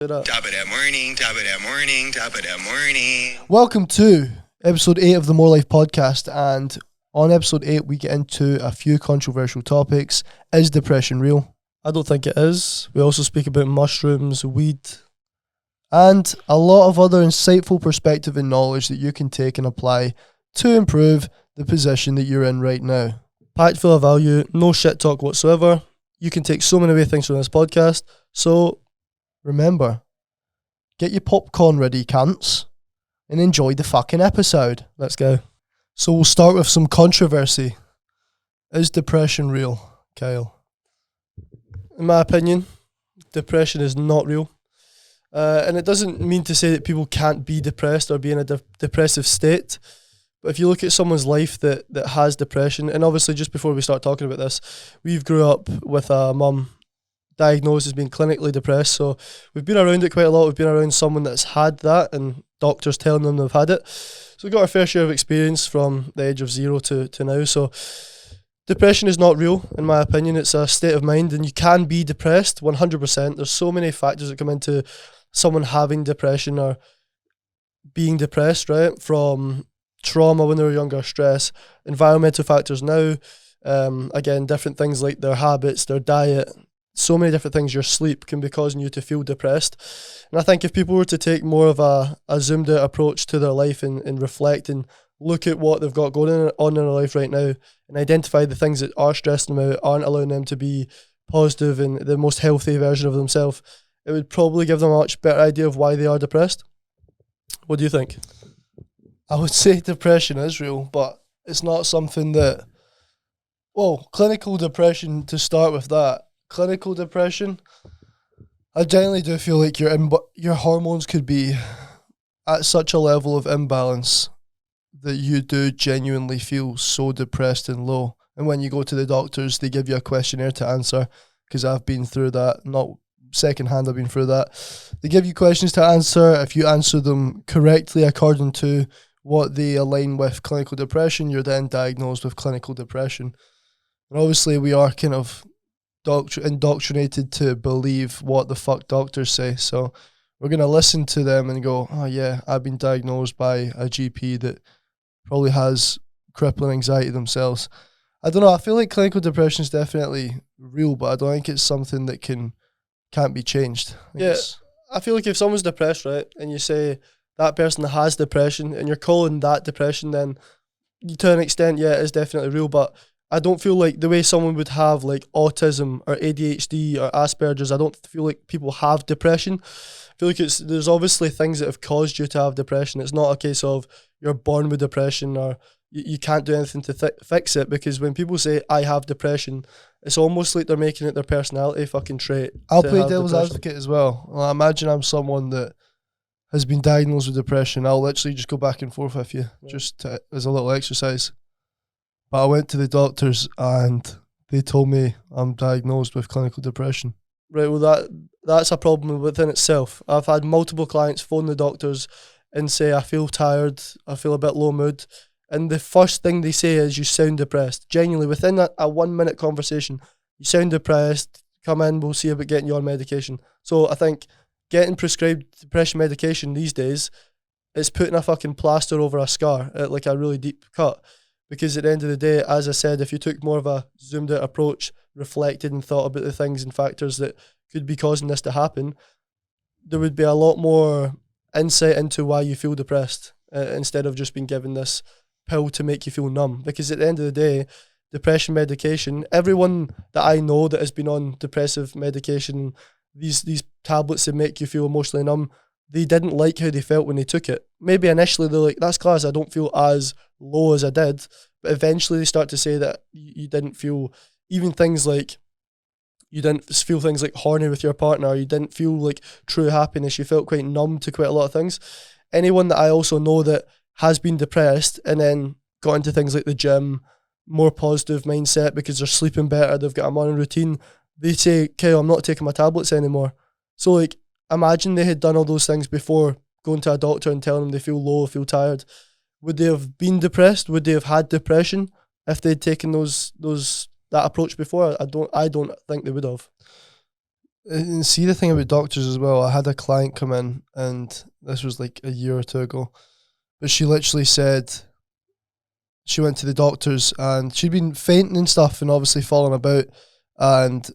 Top of that morning, top of that morning, top of that morning. Welcome to episode 8 of the More Life podcast, and on episode 8 we get into a few controversial topics. Is depression real? I don't think it is. We also speak about mushrooms, weed, and a lot of other insightful perspective and knowledge that you can take and apply to improve the position that you're in right now. Packed full of value, no shit talk whatsoever. You can take so many away things from this podcast, so remember, get your popcorn ready, cunts, and enjoy the fucking episode. Let's go. So we'll start with some controversy. Is depression real, Kyle? In my opinion, depression is not real. And it doesn't mean to say that people can't be depressed or be in a depressive state. But if you look at someone's life that has depression, and obviously just before we start talking about this, we've grew up with a mum diagnosed as being clinically depressed, so we've been around it quite a lot. We've been around someone that's had that and doctors telling them they've had it, so we've got our fair share of experience from the age of 0 to now. So depression is not real, in my opinion. It's a state of mind, and you can be depressed 100%. There's so many factors that come into someone having depression or being depressed, right? From trauma when they were younger, stress, environmental factors now, again, different things like their habits, their diet. So many different things, your sleep can be causing you to feel depressed. And I think if people were to take more of a zoomed out approach to their life and reflect and look at what they've got going on in their life right now and identify the things that are stressing them out, aren't allowing them to be positive and the most healthy version of themselves, it would probably give them a much better idea of why they are depressed. What do you think? I would say depression is real, but it's not something that, well, clinical depression, to start with that, clinical depression, I genuinely do feel like your hormones could be at such a level of imbalance that you do genuinely feel so depressed and low. And when you go to the doctors, they give you a questionnaire to answer, because I've been through that, not secondhand, I've been through that. They give you questions to answer. If you answer them correctly according to what they align with clinical depression, you're then diagnosed with clinical depression. And obviously we are kind of indoctrinated to believe what the fuck doctors say, so we're going to listen to them and go, oh yeah, I've been diagnosed by a GP that probably has crippling anxiety themselves. I don't know, I feel like clinical depression is definitely real, but I don't think it's something that can't be changed. I feel like if someone's depressed, right, and you say that person has depression and you're calling that depression, then to an extent, yeah, it is definitely real. But I don't feel like the way someone would have like autism or ADHD or Asperger's, I don't feel like people have depression. I feel like there's obviously things that have caused you to have depression. It's not a case of you're born with depression or you can't do anything to fix it, because when people say I have depression, it's almost like they're making it their personality fucking trait. I'll play devil's advocate as well. Imagine I'm someone that has been diagnosed with depression. I'll literally just go back and forth with you, just as a little exercise. But I went to the doctors and they told me I'm diagnosed with clinical depression. Right, well that's a problem within itself. I've had multiple clients phone the doctors and say, I feel tired, I feel a bit low mood. And the first thing they say is, you sound depressed. Genuinely, within a 1 minute conversation, you sound depressed, come in, we'll see about getting you on medication. So I think getting prescribed depression medication these days is putting a fucking plaster over a scar, like a really deep cut. Because at the end of the day, as I said, if you took more of a zoomed out approach, reflected and thought about the things and factors that could be causing this to happen, there would be a lot more insight into why you feel depressed, instead of just being given this pill to make you feel numb. Because at the end of the day, depression medication, everyone that I know that has been on depressive medication, these tablets that make you feel emotionally numb, they didn't like how they felt when they took it. Maybe initially they're like, that's class, I don't feel as low as I did. But eventually they start to say that you didn't feel even things like, you didn't feel things like horny with your partner, or you didn't feel like true happiness. You felt quite numb to quite a lot of things. Anyone that I also know that has been depressed and then got into things like the gym, more positive mindset because they're sleeping better, they've got a morning routine, they say, okay, I'm not taking my tablets anymore. So like, imagine they had done all those things before going to a doctor and telling them they feel low, feel tired. Would they have been depressed? Would they have had depression if they'd taken that approach before? I don't think they would have. And see the thing about doctors as well. I had a client come in, and this was like a year or two ago, but she literally said she went to the doctors and she'd been fainting and stuff, and obviously falling about, and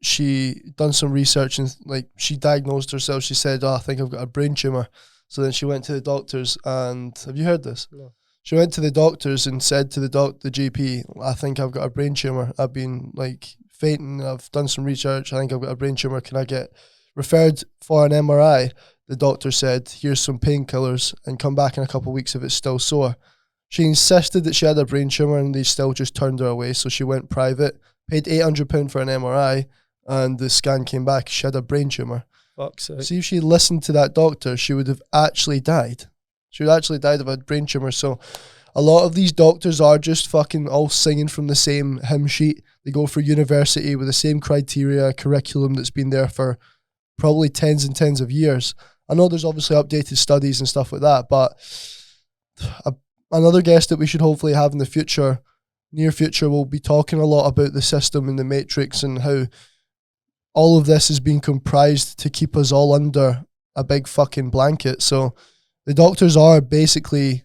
she done some research and like she diagnosed herself. She said, "Oh, I think I've got a brain tumor." So then she went to the doctors, and have you heard this? No. She went to the doctors and said to the GP, "I think I've got a brain tumor. I've been like fainting. I've done some research. I think I've got a brain tumor. Can I get referred for an MRI?" The doctor said, "Here's some painkillers and come back in a couple of weeks if it's still sore." She insisted that she had a brain tumor, and they still just turned her away. So she went private, paid £800 for an MRI, and the scan came back. She had a brain tumor. Fuck's sake. See, if she listened to that doctor, she would have actually died. She would actually died of a brain tumor. So a lot of these doctors are just fucking all singing from the same hymn sheet. They go for university with the same criteria, curriculum that's been there for probably tens and tens of years. I know there's obviously updated studies and stuff like that, but another guest that we should hopefully have in the future, near future, will be talking a lot about the system and the matrix and how all of this is being comprised to keep us all under a big fucking blanket. So the doctors are basically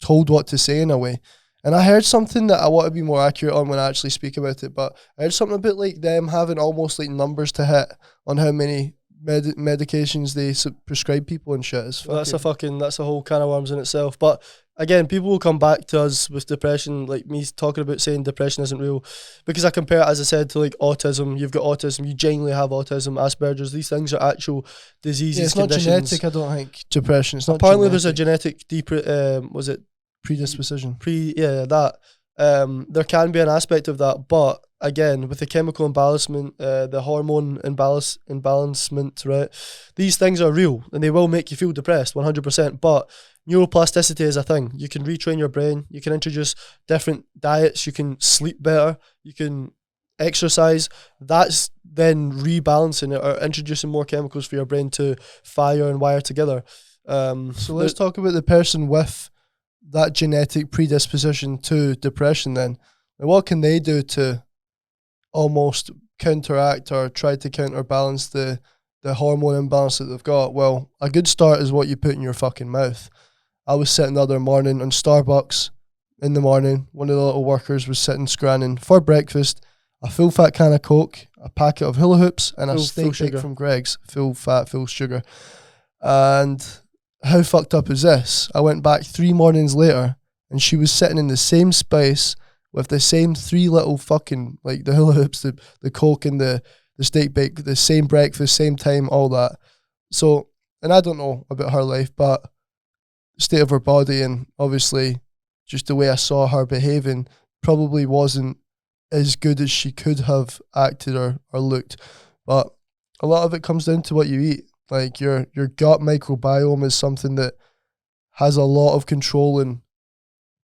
told what to say in a way. And I heard something that I want to be more accurate on when I actually speak about it, but I heard something about like them having almost like numbers to hit on how many medications they prescribe people and shit. That's a whole can of worms in itself. But again, people will come back to us with depression, like me talking about saying depression isn't real, because I compare it, as I said, to like autism. You've got autism, you genuinely have autism, Asperger's. These things are actual diseases. Yeah, it's conditions. not genetic. I don't think depression. It's not. Apparently, genetic. there's a genetic was it predisposition? That. There can be an aspect of that, but again, with the chemical imbalancement, the hormone imbalancement, right? These things are real and they will make you feel depressed 100%. But neuroplasticity is a thing. You can retrain your brain. You can introduce different diets. You can sleep better. You can exercise. That's then rebalancing it or introducing more chemicals for your brain to fire and wire together. So let's talk about the person with that genetic predisposition to depression then. Now, what can they do to almost counteract or try to counterbalance the hormone imbalance that they've got? Well, a good start is what you put in your fucking mouth. I was sitting the other morning on Starbucks in the morning. One of the little workers was sitting scranning for breakfast a full fat can of Coke, a packet of hula hoops, and a steak bake from Greg's. Full fat, full sugar. And how fucked up is this? I went back 3 mornings later and she was sitting in the same space with the same 3 little fucking, like the hula hoops, the Coke and the steak bake, the same breakfast, same time, all that. So, and I don't know about her life, but the state of her body and obviously just the way I saw her behaving probably wasn't as good as she could have acted or looked. But a lot of it comes down to what you eat. Like your gut microbiome is something that has a lot of control and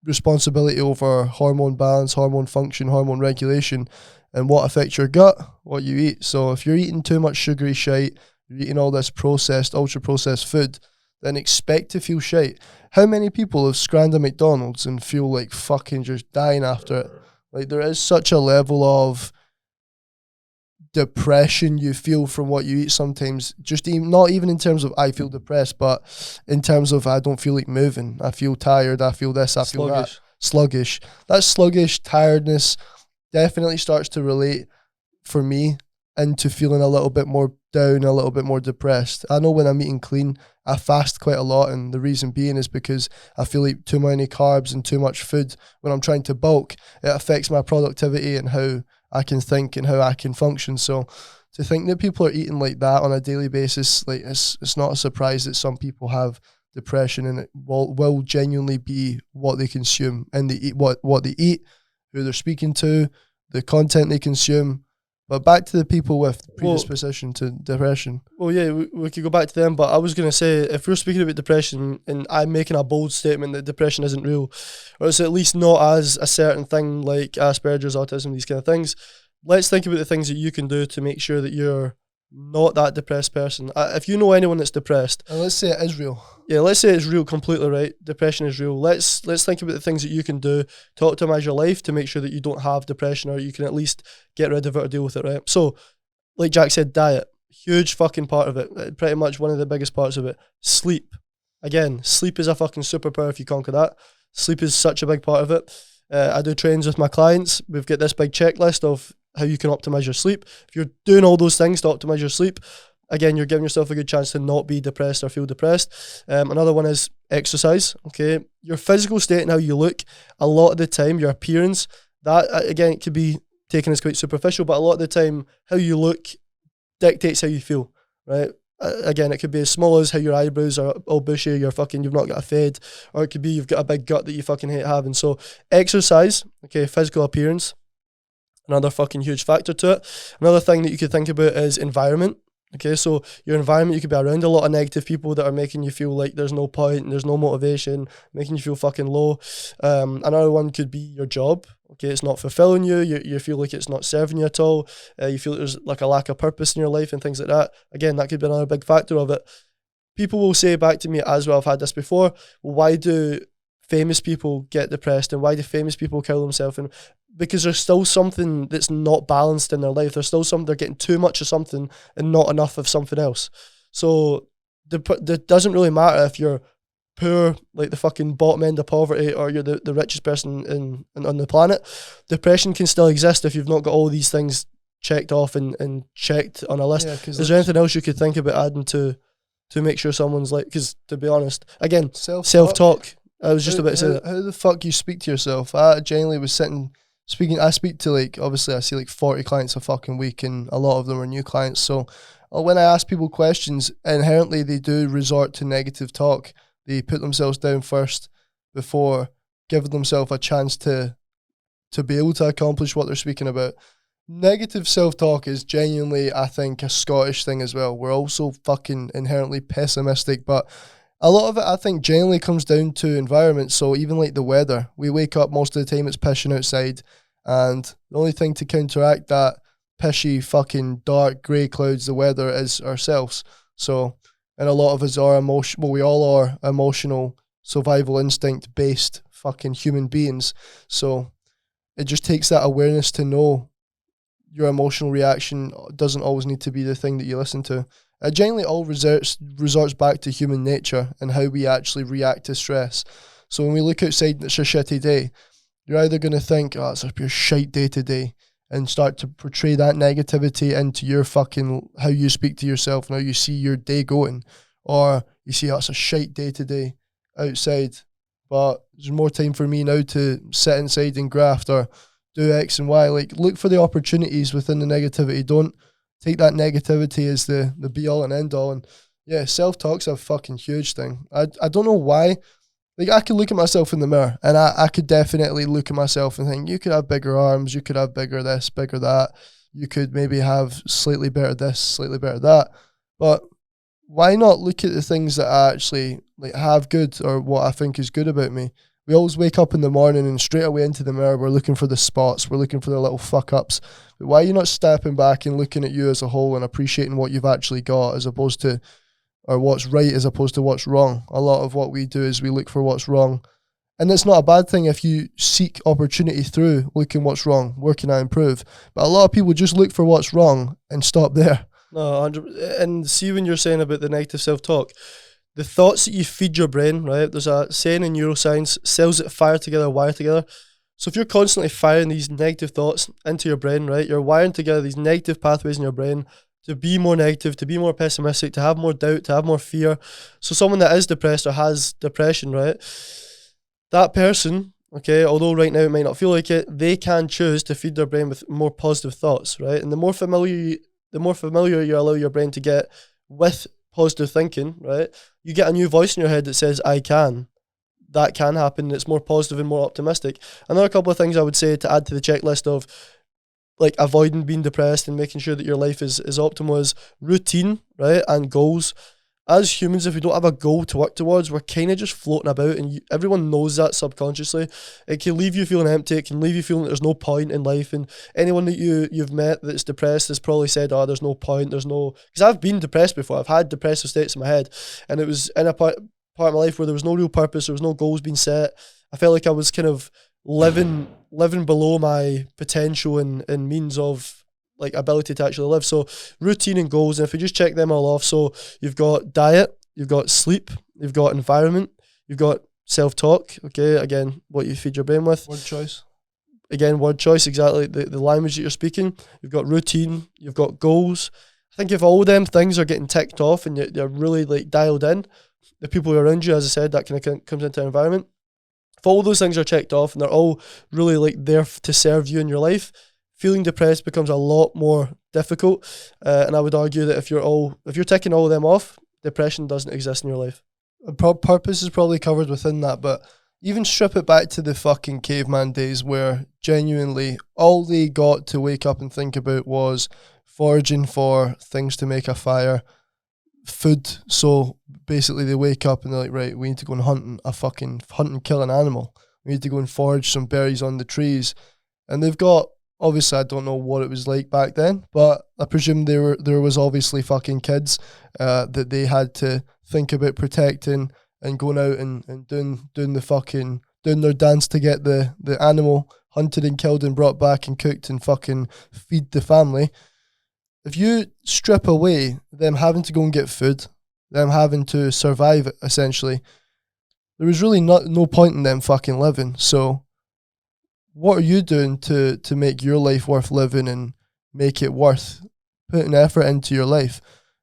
responsibility over hormone balance, hormone function, hormone regulation, and what affects your gut, what you eat. So if you're eating too much sugary shite, you're eating all this processed, ultra processed food, then expect to feel shite. How many people have scranned a McDonald's and feel like fucking just dying after it? Like there is such a level of depression you feel from what you eat sometimes, just even, not even in terms of I feel depressed, but in terms of I don't feel like moving, I feel tired, I feel this, I feel that, sluggish. That sluggish tiredness definitely starts to relate for me into feeling a little bit more down, a little bit more depressed. I know when I'm eating clean, I fast quite a lot, and the reason being is because I feel like too many carbs and too much food when I'm trying to bulk, it affects my productivity and how I can think and how I can function. So to think that people are eating like that on a daily basis, like it's not a surprise that some people have depression, and it will genuinely be what they consume and they eat, what they eat, who they're speaking to, the content they consume. But back to the people with predisposition to depression. Well, yeah, we could go back to them, but I was going to say, if we're speaking about depression and I'm making a bold statement that depression isn't real, or it's at least not as a certain thing like Asperger's, autism, these kind of things, let's think about the things that you can do to make sure that you're not that depressed person. If you know anyone that's depressed, and let's say it is real. Yeah, let's say it's real completely, right? Depression is real. Let's think about the things that you can do to optimize your life to make sure that you don't have depression, or you can at least get rid of it or deal with it, right? So, like Jack said, diet. huge fucking part of it. Pretty much one of the biggest parts of it. Sleep. Again, sleep is a fucking superpower if you conquer that. Sleep is such a big part of it. I do trains with my clients. We've got this big checklist of how you can optimize your sleep. If you're doing all those things to optimize your sleep, again, you're giving yourself a good chance to not be depressed or feel depressed. Another one is exercise. Okay, your physical state and how you look, a lot of the time, your appearance, that again, it could be taken as quite superficial, but a lot of the time, how you look dictates how you feel, right? Again, it could be as small as how your eyebrows are all bushy, you've not got a fade, or it could be you've got a big gut that you fucking hate having. So exercise, okay, physical appearance, another fucking huge factor to it. Another thing that you could think about is environment. Okay, so your environment, you could be around a lot of negative people that are making you feel like there's no point and there's no motivation, making you feel fucking low. Another one could be your job. Okay, it's not fulfilling you. You feel like it's not serving you at all. You feel like there's like a lack of purpose in your life and things like that. Again, that could be another big factor of it. People will say back to me as well, I've had this before, well, why do famous people get depressed and why do famous people kill themselves? And because there's still something that's not balanced in their life. There's still something, they're getting too much of something and not enough of something else. So it doesn't really matter if you're poor, like the fucking bottom end of poverty, or you're the richest person on the planet. Depression can still exist if you've not got all these things checked off and checked on a list. Yeah, is there anything else you could think about adding to make sure someone's like, because to be honest, again, self-talk. I was just about to say that. How the fuck you speak to yourself? I genuinely was speaking, I speak to like, obviously I see like 40 clients a fucking week and a lot of them are new clients. So when I ask people questions, inherently they do resort to negative talk. They put themselves down first before giving themselves a chance to be able to accomplish what they're speaking about. Negative self-talk is genuinely, I think, a Scottish thing as well. We're also fucking inherently pessimistic, but a lot of it, I think, generally comes down to environment. So even like the weather, we wake up most of the time, it's pissing outside. And the only thing to counteract that pishy, fucking dark, grey clouds, the weather, is ourselves. So, and a lot of us are we all are emotional, survival instinct based fucking human beings. So it just takes that awareness to know your emotional reaction doesn't always need to be the thing that you listen to. It generally all resorts back to human nature and how we actually react to stress. So when we look outside and it's a shitty day, you're either going to think, oh, it's a pure shite day today, and start to portray that negativity into your fucking, how you speak to yourself and how you see your day going. Or you see, oh, it's a shite day today outside, but there's more time for me now to sit inside and graft or do X and Y. Like, look for the opportunities within the negativity. Don't take that negativity as the be all and end all. And yeah, self-talk's a fucking huge thing. I don't know why. Like, I could look at myself in the mirror and I could definitely look at myself and think, you could have bigger arms, you could have bigger this, bigger that. You could maybe have slightly better this, slightly better that. But why not look at the things that I actually like have good, or what I think is good about me? We always wake up in the morning and straight away into the mirror, we're looking for the spots, we're looking for the little fuck ups. But why are you not stepping back and looking at you as a whole and appreciating what you've actually got, as opposed to, or what's right as opposed to what's wrong? A lot of what we do is we look for what's wrong. And it's not a bad thing if you seek opportunity through looking what's wrong, working to improve. But a lot of people just look for what's wrong and stop there. No, 100%. And see, when you're saying about the negative self-talk, the thoughts that you feed your brain, right? There's a saying in neuroscience, cells that fire together wire together. So if you're constantly firing these negative thoughts into your brain, right, you're wiring together these negative pathways in your brain to be more negative, to be more pessimistic, to have more doubt, to have more fear. So someone that is depressed or has depression, right, that person, okay, although right now it might not feel like it, they can choose to feed their brain with more positive thoughts, right? And the more familiar you allow your brain to get with positive thinking, right, you get a new voice in your head that says, I can. That can happen. It's more positive and more optimistic. Another couple of things I would say to add to the checklist of like avoiding being depressed and making sure that your life is optimal is routine, right, and goals. As humans, if we don't have a goal to work towards, we're kind of just floating about, and everyone knows that subconsciously. It can leave you feeling empty. It can leave you feeling that there's no point in life. And anyone that you've met that's depressed has probably said, oh, there's no point, there's no... Because I've been depressed before. I've had depressive states in my head, and it was in a part of my life where there was no real purpose, there was no goals being set. I felt like I was kind of living below my potential and means of like ability to actually live. So routine and goals, and if we just check them all off, so you've got diet, you've got sleep, you've got environment, you've got self-talk, okay, again, what you feed your brain with. Word choice. Again, word choice, exactly, the language that you're speaking. You've got routine, you've got goals. I think if all them things are getting ticked off and you're really like dialed in, the people around you, as I said, that kind of comes into environment. If all those things are checked off and they're all really like there to serve you in your life, feeling depressed becomes a lot more difficult. And I would argue that if you're ticking all of them off, depression doesn't exist in your life. Purpose is probably covered within that, but even strip it back to the fucking caveman days where genuinely all they got to wake up and think about was foraging for things to make a fire, food. So basically they wake up and they're like, right, we need to go and hunt and kill an animal. We need to go and forage some berries on the trees. And they've got, obviously I don't know what it was like back then, but I presume there was obviously fucking kids that they had to think about protecting and going out and doing their dance to get the animal hunted and killed and brought back and cooked and fucking feed the family. If you strip away them having to go and get food, them having to survive essentially, there was really no point in them fucking living. So what are you doing to make your life worth living and make it worth putting effort into your life?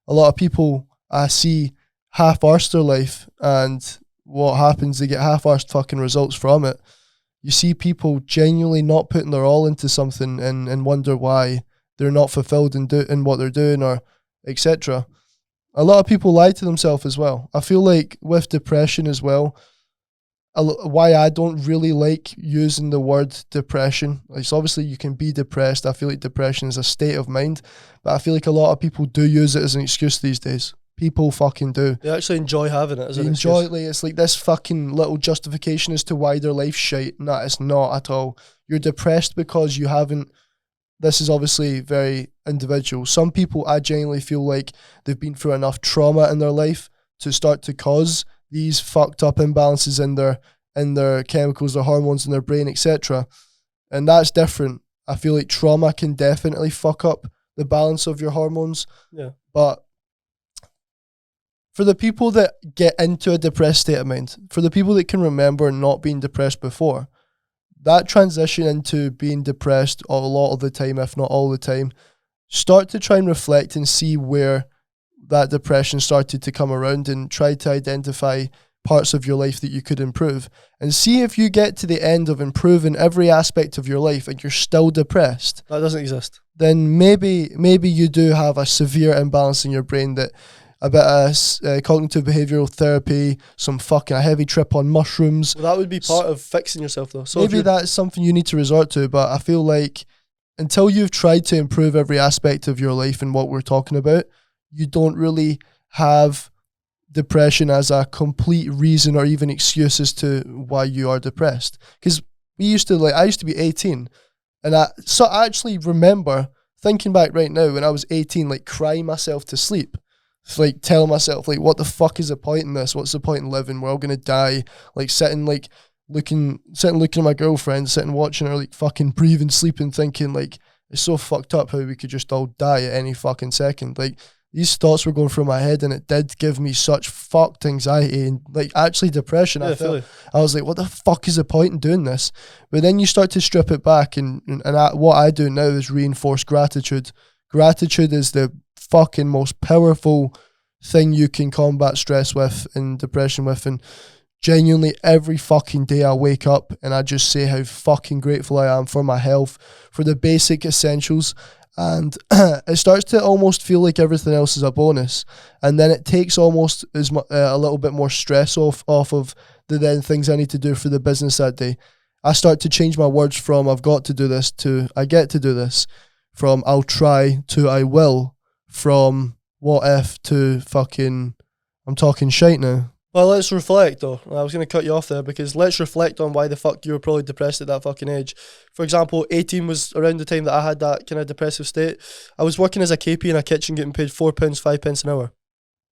A lot of people I see half-arse their life, and what happens, they get half-arsed fucking results from it. You see people genuinely not putting their all into something and wonder why they're not fulfilled in what they're doing or etc. A lot of people lie to themselves as well. I feel like with depression as well, why I don't really like using the word depression. It's obviously you can be depressed. I feel like depression is a state of mind, but I feel like a lot of people do use it as an excuse these days. People fucking do. They actually enjoy having it as an enjoy excuse. it. Like, it's like this fucking little justification as to why their life's shite. No, it's not at all. You're depressed because you haven't. This is obviously very individual. Some people, I genuinely feel like they've been through enough trauma in their life to start to cause these fucked up imbalances in their chemicals, their hormones in their brain, etc. And that's different. I feel like trauma can definitely fuck up the balance of your hormones. Yeah. But for the people that get into a depressed state of mind, for the people that can remember not being depressed before, that transition into being depressed a lot of the time, if not all the time, start to try and reflect and see where that depression started to come around and try to identify parts of your life that you could improve. And see if you get to the end of improving every aspect of your life and you're still depressed. That doesn't exist. Then maybe you do have a severe imbalance in your brain that a bit of cognitive behavioural therapy, a heavy trip on mushrooms. Well, that would be part of fixing yourself though. So maybe that's something you need to resort to, but I feel like until you've tried to improve every aspect of your life and what we're talking about, you don't really have depression as a complete reason or even excuse as to why you are depressed. Because I used to be 18, and I actually remember thinking back right now when I was 18, like crying myself to sleep. Like telling myself, like, what the fuck is the point in this? What's the point in living? We're all gonna die. Like sitting looking at my girlfriend, sitting watching her like fucking breathe and sleep and thinking like it's so fucked up how we could just all die at any fucking second. Like these thoughts were going through my head and it did give me such fucked anxiety and like actually depression. Yeah, I was like, what the fuck is the point in doing this? But then you start to strip it back and what I do now is reinforce gratitude. Gratitude is the fucking most powerful thing you can combat stress with and depression with, and genuinely every fucking day I wake up and I just say how fucking grateful I am for my health, for the basic essentials, and it starts to almost feel like everything else is a bonus, and then it takes almost a little bit more stress off of the then things I need to do for the business that day. I start to change my words from I've got to do this to I get to do this, from I'll try to I will, from what if to fucking I'm talking shite now. Well, let's reflect though. I was going to cut you off there because let's reflect on why the fuck you were probably depressed at that fucking age. For example, 18 was around the time that I had that kind of depressive state. I was working as a KP in a kitchen getting paid £4, 5p an hour. Are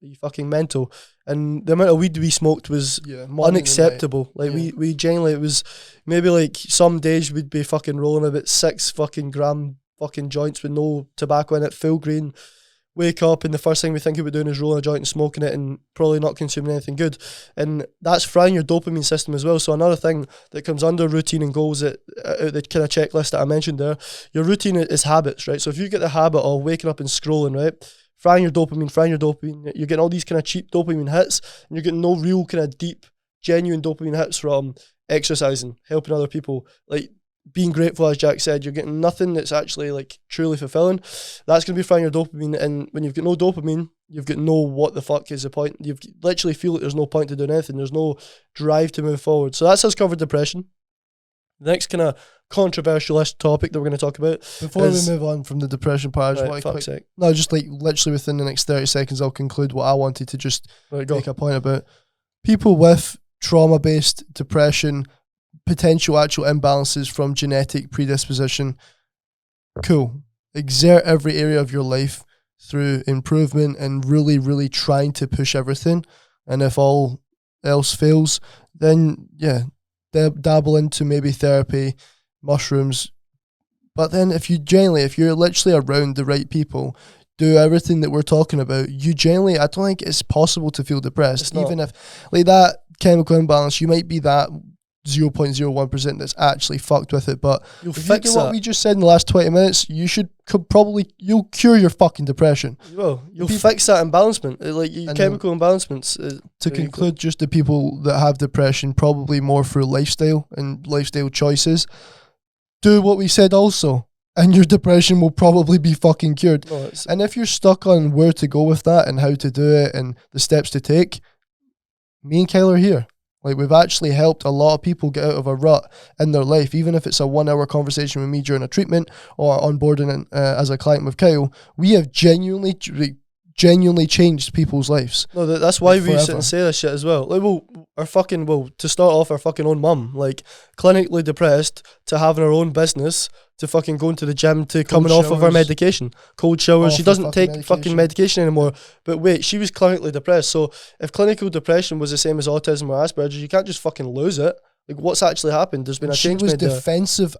you fucking mental? And the amount of weed we smoked was unacceptable. Like we genuinely, it was maybe like some days we'd be fucking rolling about 6 fucking gram fucking joints with no tobacco in it, full green. Wake up and the first thing we think about doing is rolling a joint and smoking it and probably not consuming anything good. And that's frying your dopamine system as well. So another thing that comes under routine and goals that the kind of checklist that I mentioned there, your routine is habits, right? So if you get the habit of waking up and scrolling, right? Frying your dopamine, you're getting all these kind of cheap dopamine hits and you're getting no real kind of deep, genuine dopamine hits from exercising, helping other people, like being grateful, as Jack said. You're getting nothing that's actually like truly fulfilling. That's going to be frying your dopamine, and when you've got no dopamine, you've got no what the fuck is the point. You've literally feel like there's no point to doing anything. There's no drive to move forward. So that's us covered depression. The next kind of controversialist topic that we're going to talk about Before we move on from the depression part, I just want to just like literally within the next 30 seconds, I'll conclude what I wanted to just make a point about. People with trauma-based depression, potential actual imbalances from genetic predisposition. Cool. Exert every area of your life through improvement and really, really trying to push everything. And if all else fails, then yeah, dabble into maybe therapy, mushrooms. But then if you're literally around the right people, do everything that we're talking about, I don't think it's possible to feel depressed. Even if like that chemical imbalance, you might be that 0.01% that's actually fucked with it, but if you do what we just said in the last 20 minutes, you'll cure your fucking depression. You'll fix that imbalancement, like your chemical imbalancements. To conclude, just the people that have depression, probably more through lifestyle and lifestyle choices, do what we said also, and your depression will probably be fucking cured. And if you're stuck on where to go with that and how to do it and the steps to take, me and Kyle are here. Like, we've actually helped a lot of people get out of a rut in their life, even if it's a 1 hour conversation with me during a treatment or onboarding as a client with Kyle. We have genuinely changed people's lives. No, that's why we sit and say this shit as well. Like, to start off, our fucking own mum, like, clinically depressed, to having her own business, to fucking going to the gym, to coming off of her medication, cold showers. She doesn't take fucking medication anymore. But wait, she was clinically depressed. So if clinical depression was the same as autism or Asperger's, you can't just fucking lose it. Like, what's actually happened? There's been a change made there. She was defensive.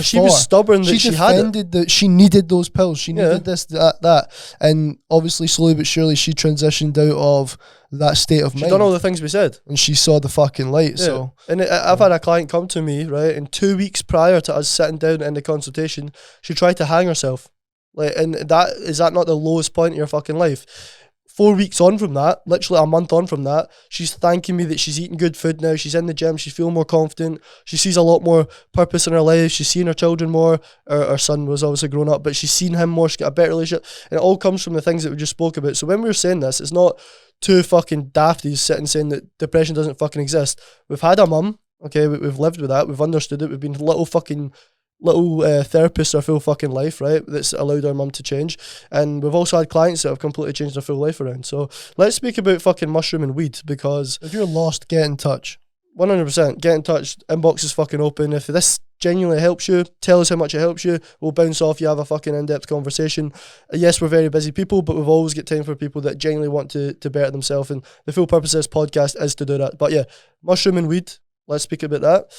She was stubborn that she had it. That she needed those pills. She needed this, that. And obviously, slowly but surely, she transitioned out of that state of mind. She done all the things we said. And she saw the fucking light. Yeah. So, and I've had a client come to me, right, and 2 weeks prior to us sitting down in the consultation, she tried to hang herself. Like, and is that not the lowest point in your fucking life? 4 weeks on from that, literally a month on from that, she's thanking me that she's eating good food now. She's in the gym. She's feeling more confident. She sees a lot more purpose in her life. She's seeing her children more. Her son was obviously grown up, but she's seen him more. She's got a better relationship. And it all comes from the things that we just spoke about. So when we were saying this, it's not two fucking dafties sitting saying that depression doesn't fucking exist. We've had a mum, okay, we've lived with that. We've understood it. We've been little therapists our full fucking life, right? That's allowed our mum to change. And we've also had clients that have completely changed their full life around. So let's speak about fucking mushroom and weed, because if you're lost, get in touch. 100%, get in touch. Inbox is fucking open. If this genuinely helps you, tell us how much it helps you. We'll bounce off you, have a fucking in-depth conversation. Yes, we're very busy people, but we've always got time for people that genuinely want to better themselves, and the full purpose of this podcast is to do that. But yeah, mushroom and weed, let's speak about that.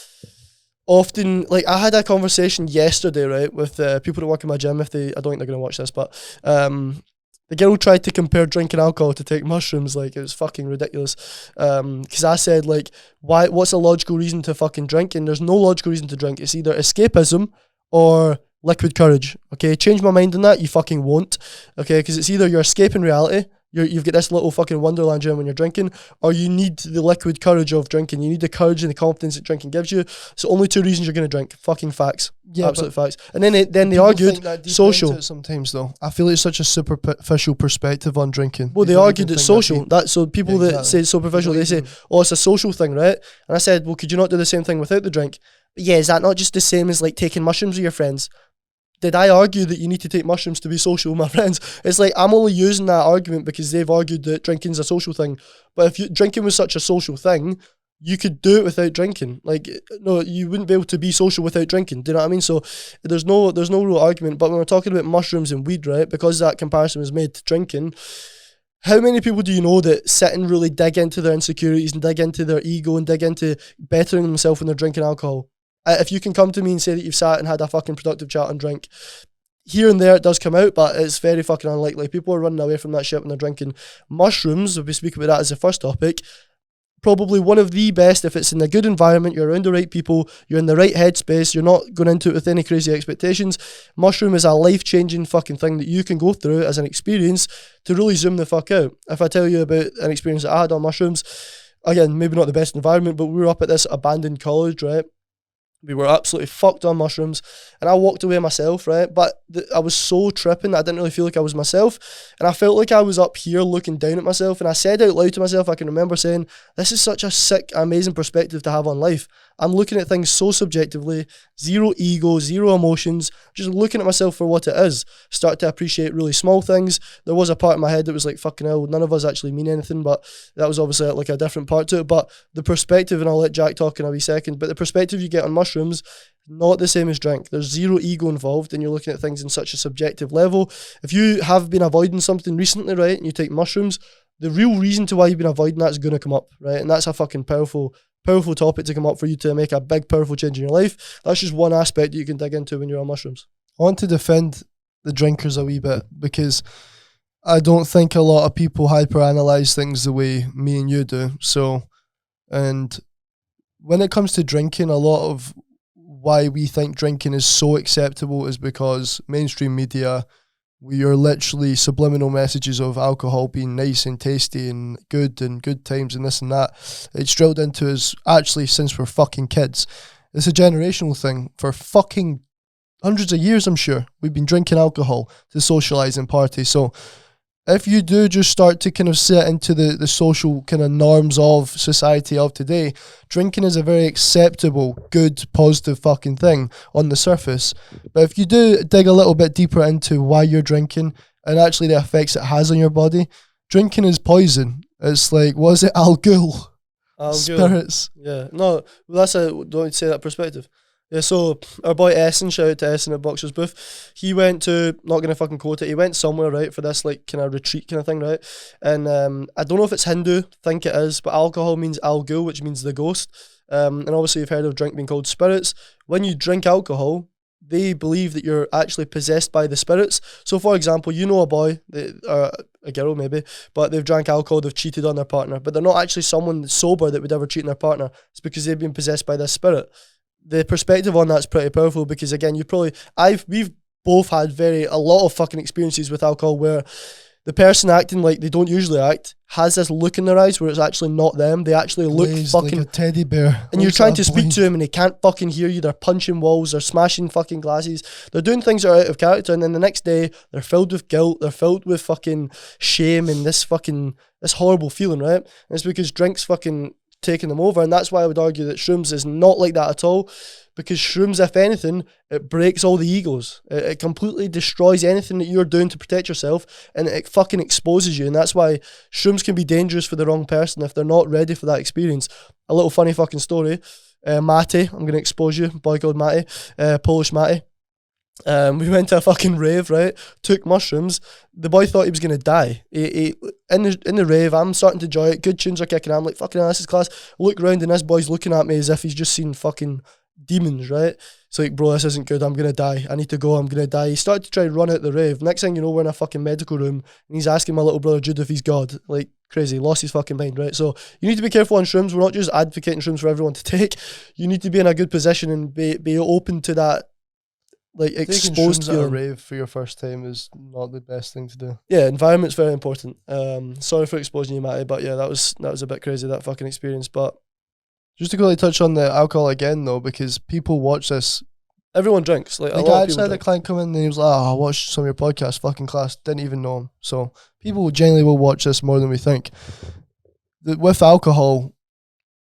Often, like, I had a conversation yesterday, right, with people that work in my gym. I don't think they're going to watch this, but the girl tried to compare drinking alcohol to take mushrooms. Like, it was fucking ridiculous. Because I said, like, what's a logical reason to fucking drink? And there's no logical reason to drink. It's either escapism or liquid courage. Okay, change my mind on that. You fucking won't. Okay, because it's either you're escaping reality, you've got this little fucking wonderland when you're drinking, or you need the liquid courage of drinking. You need the courage and the confidence that drinking gives you. So only two reasons you're going to drink. Fucking facts. Yeah, absolute facts. And then they argued social. Sometimes though, I feel it's such a superficial perspective on drinking. Well, they argued it's social. So people that say it's superficial, they say, oh, it's a social thing, right? And I said, well, could you not do the same thing without the drink? But yeah, is that not just the same as like taking mushrooms with your friends? Did I argue that you need to take mushrooms to be social with my friends? It's like, I'm only using that argument because they've argued that drinking's a social thing. But if drinking was such a social thing, you could do it without drinking. Like, no, you wouldn't be able to be social without drinking. Do you know what I mean? So there's no real argument. But when we're talking about mushrooms and weed, right, because that comparison was made to drinking, how many people do you know that sit and really dig into their insecurities and dig into their ego and dig into bettering themselves when they're drinking alcohol? If you can come to me and say that you've sat and had a fucking productive chat and drink, here and there it does come out, but it's very fucking unlikely. People are running away from that shit when they're drinking. Mushrooms, if we speak about that as the first topic, probably one of the best if it's in a good environment, you're around the right people, you're in the right headspace, you're not going into it with any crazy expectations. Mushroom is a life-changing fucking thing that you can go through as an experience to really zoom the fuck out. If I tell you about an experience that I had on mushrooms, again, maybe not the best environment, but we were up at this abandoned college, right? We were absolutely fucked on mushrooms, and I walked away myself, right? But I was so tripping that I didn't really feel like I was myself, and I felt like I was up here looking down at myself, and I said out loud to myself, I can remember saying, this is such a sick, amazing perspective to have on life. I'm looking at things so subjectively, zero ego, zero emotions, just looking at myself for what it is. Start to appreciate really small things. There was a part in my head that was like, fucking hell, none of us actually mean anything, but that was obviously like a different part to it. But the perspective, and I'll let Jack talk in a wee second, but the perspective you get on mushrooms, not the same as drink. There's zero ego involved, and you're looking at things in such a subjective level. If you have been avoiding something recently, right, and you take mushrooms, the real reason to why you've been avoiding that is going to come up, right? And that's a fucking powerful topic to come up for you to make a big, powerful change in your life. That's just one aspect that you can dig into when you're on mushrooms. I want to defend the drinkers a wee bit because I don't think a lot of people hyperanalyze things the way me and you do. So, and when it comes to drinking, a lot of why we think drinking is so acceptable is because mainstream media, we are literally subliminal messages of alcohol being nice and tasty and good times and this and that. It's drilled into us actually since we're fucking kids. It's a generational thing. For fucking hundreds of years, I'm sure, we've been drinking alcohol to socialise and party. So if you do just start to kind of sit into the social kind of norms of society of today, drinking is a very acceptable, good, positive fucking thing on the surface. But if you do dig a little bit deeper into why you're drinking and actually the effects it has on your body, drinking is poison. It's like, was it Al Ghul? Spirits. Yeah, no, that's don't say that perspective. Yeah, so our boy Essen, shout out to Essen at Boxer's Booth, he went to, not going to fucking quote it, he went somewhere, right, for this like kind of retreat kind of thing, right, and I don't know if it's Hindu, think it is, but alcohol means Al Ghul, which means the ghost, and obviously you've heard of drink being called spirits. When you drink alcohol, they believe that you're actually possessed by the spirits. So for example, you know a boy, a girl maybe, but they've drank alcohol, they've cheated on their partner, but they're not actually someone sober that would ever cheat on their partner. It's because they've been possessed by this spirit. The perspective on that's pretty powerful because again, we've both had a lot of fucking experiences with alcohol where the person acting like they don't usually act has this look in their eyes where it's actually not them. They actually look fucking like a teddy bear. And you're trying to speak to them and they can't fucking hear you. They're punching walls, they're smashing fucking glasses, they're doing things that are out of character, and then the next day they're filled with guilt, they're filled with fucking shame and this horrible feeling, right? And it's because drink's fucking taking them over, and that's why I would argue that shrooms is not like that at all, because shrooms, if anything, it breaks all the egos. It completely destroys anything that you're doing to protect yourself, and it fucking exposes you, and that's why shrooms can be dangerous for the wrong person if they're not ready for that experience. A little funny fucking story, Matty, I'm going to expose you, boy called Matty, Polish Matty. We went to a fucking rave, right? Took mushrooms. The boy thought he was gonna die. He in the rave, I'm starting to enjoy it. Good tunes are kicking. I'm like, fucking hell, this is class. Look round and this boy's looking at me as if he's just seen fucking demons, right? It's like, bro, this isn't good. I'm gonna die. I need to go. I'm gonna die. He started to try to run out the rave. Next thing you know, we're in a fucking medical room and he's asking my little brother Jude if he's God. Like crazy. Lost his fucking mind, right? So you need to be careful on shrooms. We're not just advocating shrooms for everyone to take. You need to be in a good position and be open to that. Like exposed at a rave for your first time is not the best thing to do. Yeah, environment's very important. Sorry for exposing you, Matty, but yeah, that was a bit crazy, that fucking experience. But just to quickly touch on the alcohol again though, because people watch this. Everyone drinks. Like a lot of people. I had a client come in and he was like, I watched some of your podcasts, fucking class, didn't even know him. So people generally will watch this more than we think. With alcohol,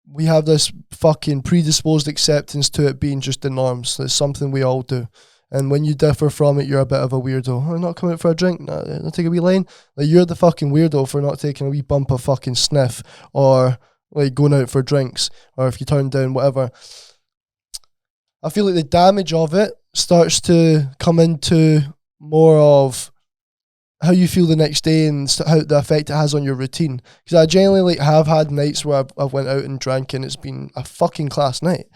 we have this fucking predisposed acceptance to it being just the norms. It's something we all do. And when you differ from it, you're a bit of a weirdo. I'm not coming out for a drink. No, not take a wee line. Like, you're the fucking weirdo for not taking a wee bump of fucking sniff or like going out for drinks or if you turn down whatever. I feel like the damage of it starts to come into more of how you feel the next day and how the effect it has on your routine. Because I generally have had nights where I've went out and drank and it's been a fucking class night.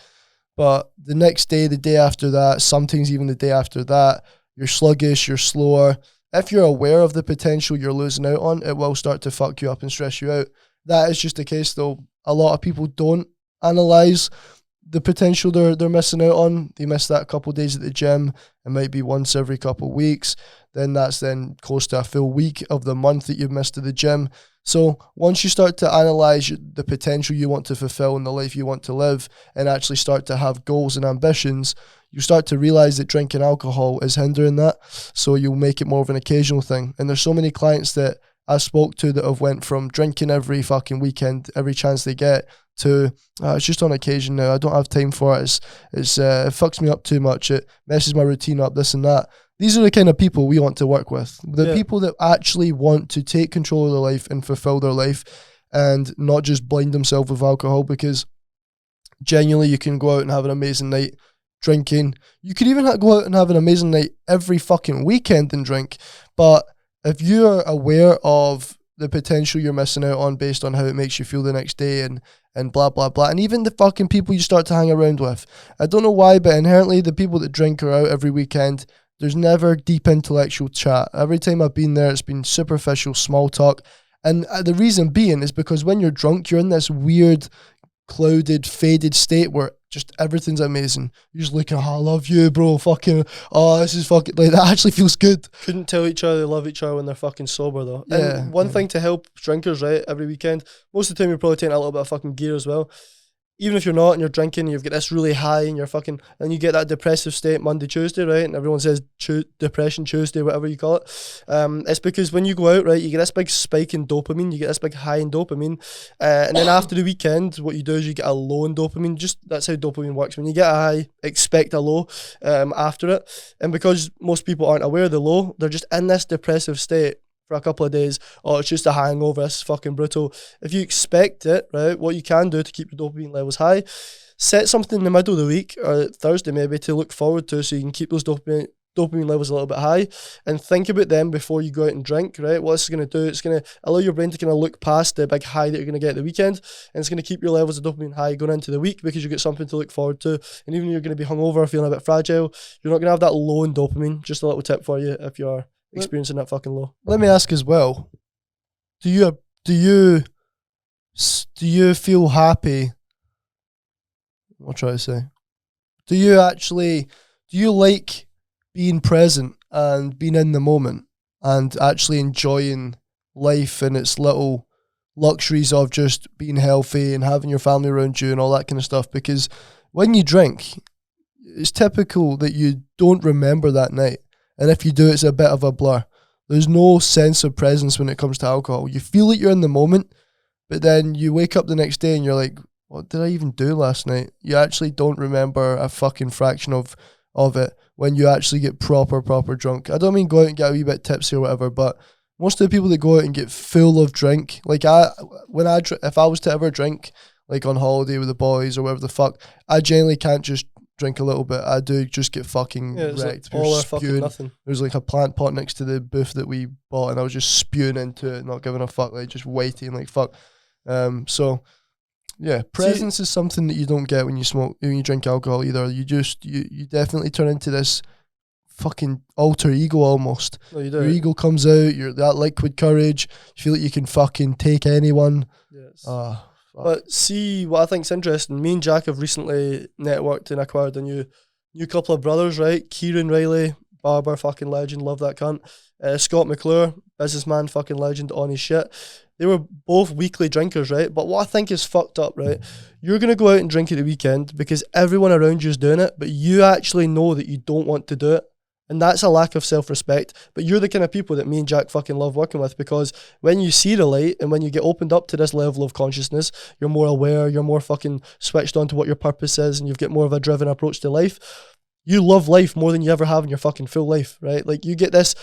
But the next day, the day after that, sometimes even the day after that, you're sluggish, you're slower. If you're aware of the potential you're losing out on, it will start to fuck you up and stress you out. That is just the case though. A lot of people don't analyze the potential they're missing out on. They miss that couple of days at the gym. It might be once every couple of weeks. Then that's then close to a full week of the month that you've missed at the gym. So once you start to analyze the potential you want to fulfill in the life you want to live and actually start to have goals and ambitions, you start to realize that drinking alcohol is hindering that. So you'll make it more of an occasional thing. And there's so many clients that I spoke to that have went from drinking every fucking weekend, every chance they get, to it's just on occasion now. I don't have time for it. It fucks me up too much. It messes my routine up, this and that. These are the kind of people we want to work with. The people that actually want to take control of their life and fulfill their life and not just blind themselves with alcohol, because genuinely you can go out and have an amazing night drinking. You could even go out and have an amazing night every fucking weekend and drink. But if you're aware of the potential you're missing out on based on how it makes you feel the next day and blah, blah, blah, and even the fucking people you start to hang around with. I don't know why, but inherently the people that drink are out every weekend. There's never deep intellectual chat. Every time I've been there, it's been superficial small talk. And the reason being is because when you're drunk, you're in this weird, clouded, faded state where just everything's amazing. You're just looking, I love you, bro, fucking, this is fucking, like, that actually feels good. Couldn't tell each other they love each other when they're fucking sober, though. Yeah. And one thing to help drinkers, right, every weekend, most of the time you're probably taking a little bit of fucking gear as well. Even if you're not and you're drinking, you've got this really high and you're fucking, and you get that depressive state Monday, Tuesday, right? And everyone says depression Tuesday, whatever you call it. It's because when you go out, right, you get this big spike in dopamine, you get this big high in dopamine. And then after the weekend, what you do is you get a low in dopamine. Just that's how dopamine works. When you get a high, expect a low after it. And because most people aren't aware of the low, they're just in this depressive state for a couple of days. Oh, it's just a hangover, it's fucking brutal. If you expect it, right, what you can do to keep your dopamine levels high, set something in the middle of the week, or Thursday maybe, to look forward to so you can keep those dopamine levels a little bit high, and think about them before you go out and drink, right? What this is going to do, it's going to allow your brain to kind of look past the big high that you're going to get at the weekend, and it's going to keep your levels of dopamine high going into the week because you get something to look forward to. And even if you're going to be hungover, feeling a bit fragile, you're not going to have that low in dopamine. Just a little tip for you if you're experiencing that fucking low. Let me ask as well, do you feel happy? I'll try to say, do you like being present and being in the moment and actually enjoying life and its little luxuries of just being healthy and having your family around you and all that kind of stuff? Because when you drink, it's typical that you don't remember that night. And if you do, it's a bit of a blur. There's no sense of presence when it comes to alcohol. You feel like you're in the moment, but then you wake up the next day and you're like, what did I even do last night? You actually don't remember a fucking fraction of it when you actually get proper drunk. I don't mean go out and get a wee bit tipsy or whatever, but most of the people that go out and get full of drink, like if I was to ever drink, like on holiday with the boys or whatever the fuck, I generally can't just drink a little bit. I do just get fucking wrecked. Like all or fucking nothing. There's like a plant pot next to the booth that we bought, and I was just spewing into it, not giving a fuck, like just waiting, like fuck. So yeah, presence is something that you don't get when you drink alcohol either. You definitely turn into this fucking alter ego almost. No, you do. Your ego comes out. You're that liquid courage. You feel like you can fucking take anyone. Yes. But see, what I think's interesting, me and Jack have recently networked and acquired a new couple of brothers, right? Kieran Riley, barber, fucking legend, love that cunt. Scott McClure, businessman, fucking legend on his shit. They were both weekly drinkers, right? But what I think is fucked up, right? You're going to go out and drink at the weekend because everyone around you is doing it, but you actually know that you don't want to do it. And that's a lack of self-respect. But you're the kind of people that me and Jack fucking love working with, because when you see the light and when you get opened up to this level of consciousness, you're more aware, you're more fucking switched on to what your purpose is, and you've got more of a driven approach to life. You love life more than you ever have in your fucking full life, right? Like, you get this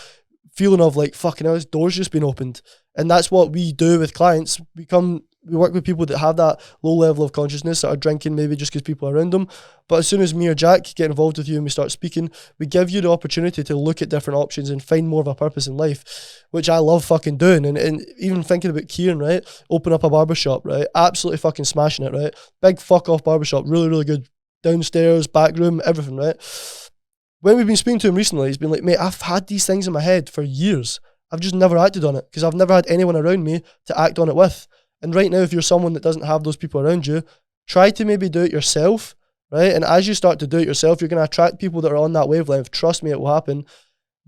feeling of like, fucking hell, this door's just been opened. And that's what we do with clients. We work with people that have that low level of consciousness, that are drinking maybe just because people are around them. But as soon as me or Jack get involved with you and we start speaking, we give you the opportunity to look at different options and find more of a purpose in life, which I love fucking doing. And even thinking about Kieran, right? Open up a barbershop, right? Absolutely fucking smashing it, right? Big fuck off barbershop, really, really good. Downstairs, back room, everything, right? when we've been speaking to him recently, he's been like, mate, I've had these things in my head for years. I've just never acted on it because I've never had anyone around me to act on it with. And right now, if you're someone that doesn't have those people around you, try to maybe do it yourself, right? And as you start to do it yourself, you're going to attract people that are on that wavelength. Trust me, it will happen.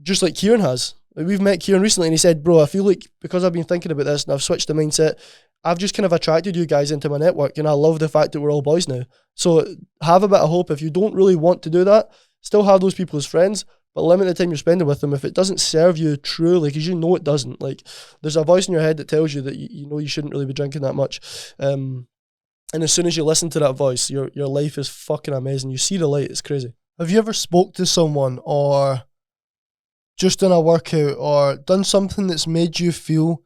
Just like Kieran has. Like, we've met Kieran recently and he said, bro, I feel like because I've been thinking about this and I've switched the mindset, I've just kind of attracted you guys into my network, and I love the fact that we're all boys now. So have a bit of hope. If you don't really want to do that, still have those people as friends, but limit the time you're spending with them if it doesn't serve you truly, because you know it doesn't. Like, there's a voice in your head that tells you that you know you shouldn't really be drinking that much. And as soon as you listen to that voice, your life is fucking amazing. You see the light, it's crazy. Have you ever spoke to someone or just done a workout or done something that's made you feel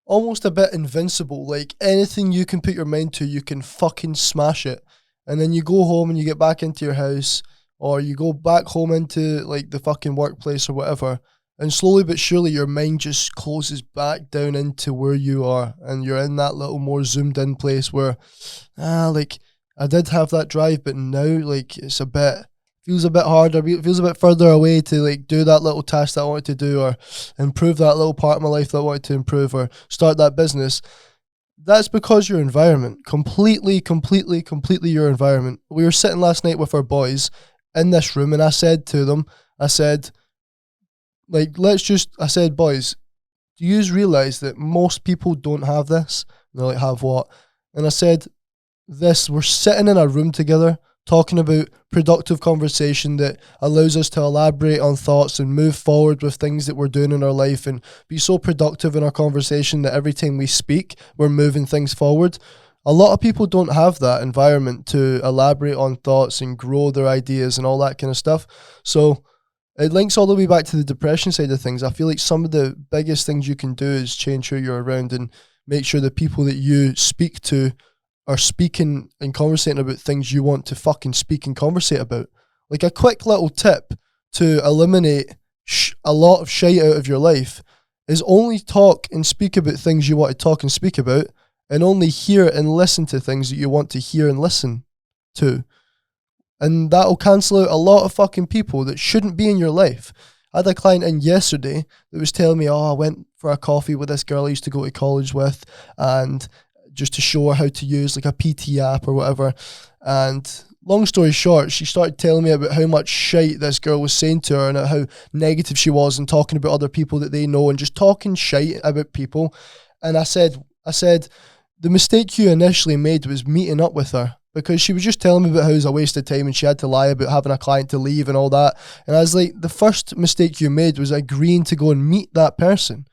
almost a bit invincible? Like anything you can put your mind to, you can fucking smash it. And then you go home and you get back into your house, or you go back home into like the fucking workplace or whatever, and slowly but surely your mind just closes back down into where you are, and you're in that little more zoomed in place where, like I did have that drive, but now like feels a bit harder, it feels a bit further away to like do that little task that I wanted to do, or improve that little part of my life that I wanted to improve, or start that business. That's because your environment, completely your environment. We were sitting last night with our boys in this room, and I said to them, I said, boys, do you realize that most people don't have this? And they're like, have what? And I said, we're sitting in a room together, talking about productive conversation that allows us to elaborate on thoughts and move forward with things that we're doing in our life, and be so productive in our conversation that every time we speak, we're moving things forward. A lot of people don't have that environment to elaborate on thoughts and grow their ideas and all that kind of stuff. So it links all the way back to the depression side of things. I feel like some of the biggest things you can do is change who you're around and make sure the people that you speak to are speaking and conversating about things you want to fucking speak and conversate about. Like a quick little tip to eliminate a lot of shit out of your life is only talk and speak about things you want to talk and speak about, and only hear and listen to things that you want to hear and listen to. And that'll cancel out a lot of fucking people that shouldn't be in your life. I had a client in yesterday that was telling me, I went for a coffee with this girl I used to go to college with, and just to show her how to use like a PT app or whatever. And long story short, she started telling me about how much shite this girl was saying to her, and how negative she was, and talking about other people that they know, and just talking shite about people. And I said, the mistake you initially made was meeting up with her, because she was just telling me about how it was a waste of time and she had to lie about having a client to leave and all that. And I was like, the first mistake you made was agreeing to go and meet that person.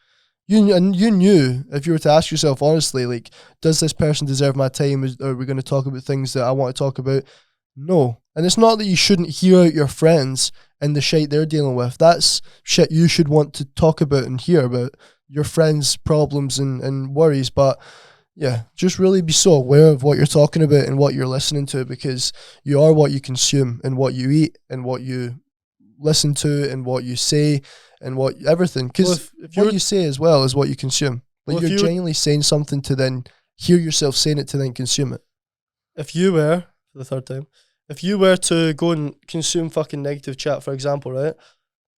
You knew, if you were to ask yourself honestly, like, does this person deserve my time? Are we going to talk about things that I want to talk about? No. And it's not that you shouldn't hear out your friends and the shit they're dealing with. That's shit you should want to talk about and hear about, your friends' problems and worries. But yeah, just really be so aware of what you're talking about and what you're listening to, because you are what you consume, and what you eat, and what you listen to, and what you say, and what everything. Because what you say as well is what you consume. Like, you're genuinely saying something to then hear yourself saying it to then consume it. If you were, for the third time, if you were to go and consume fucking negative chat, for example, right,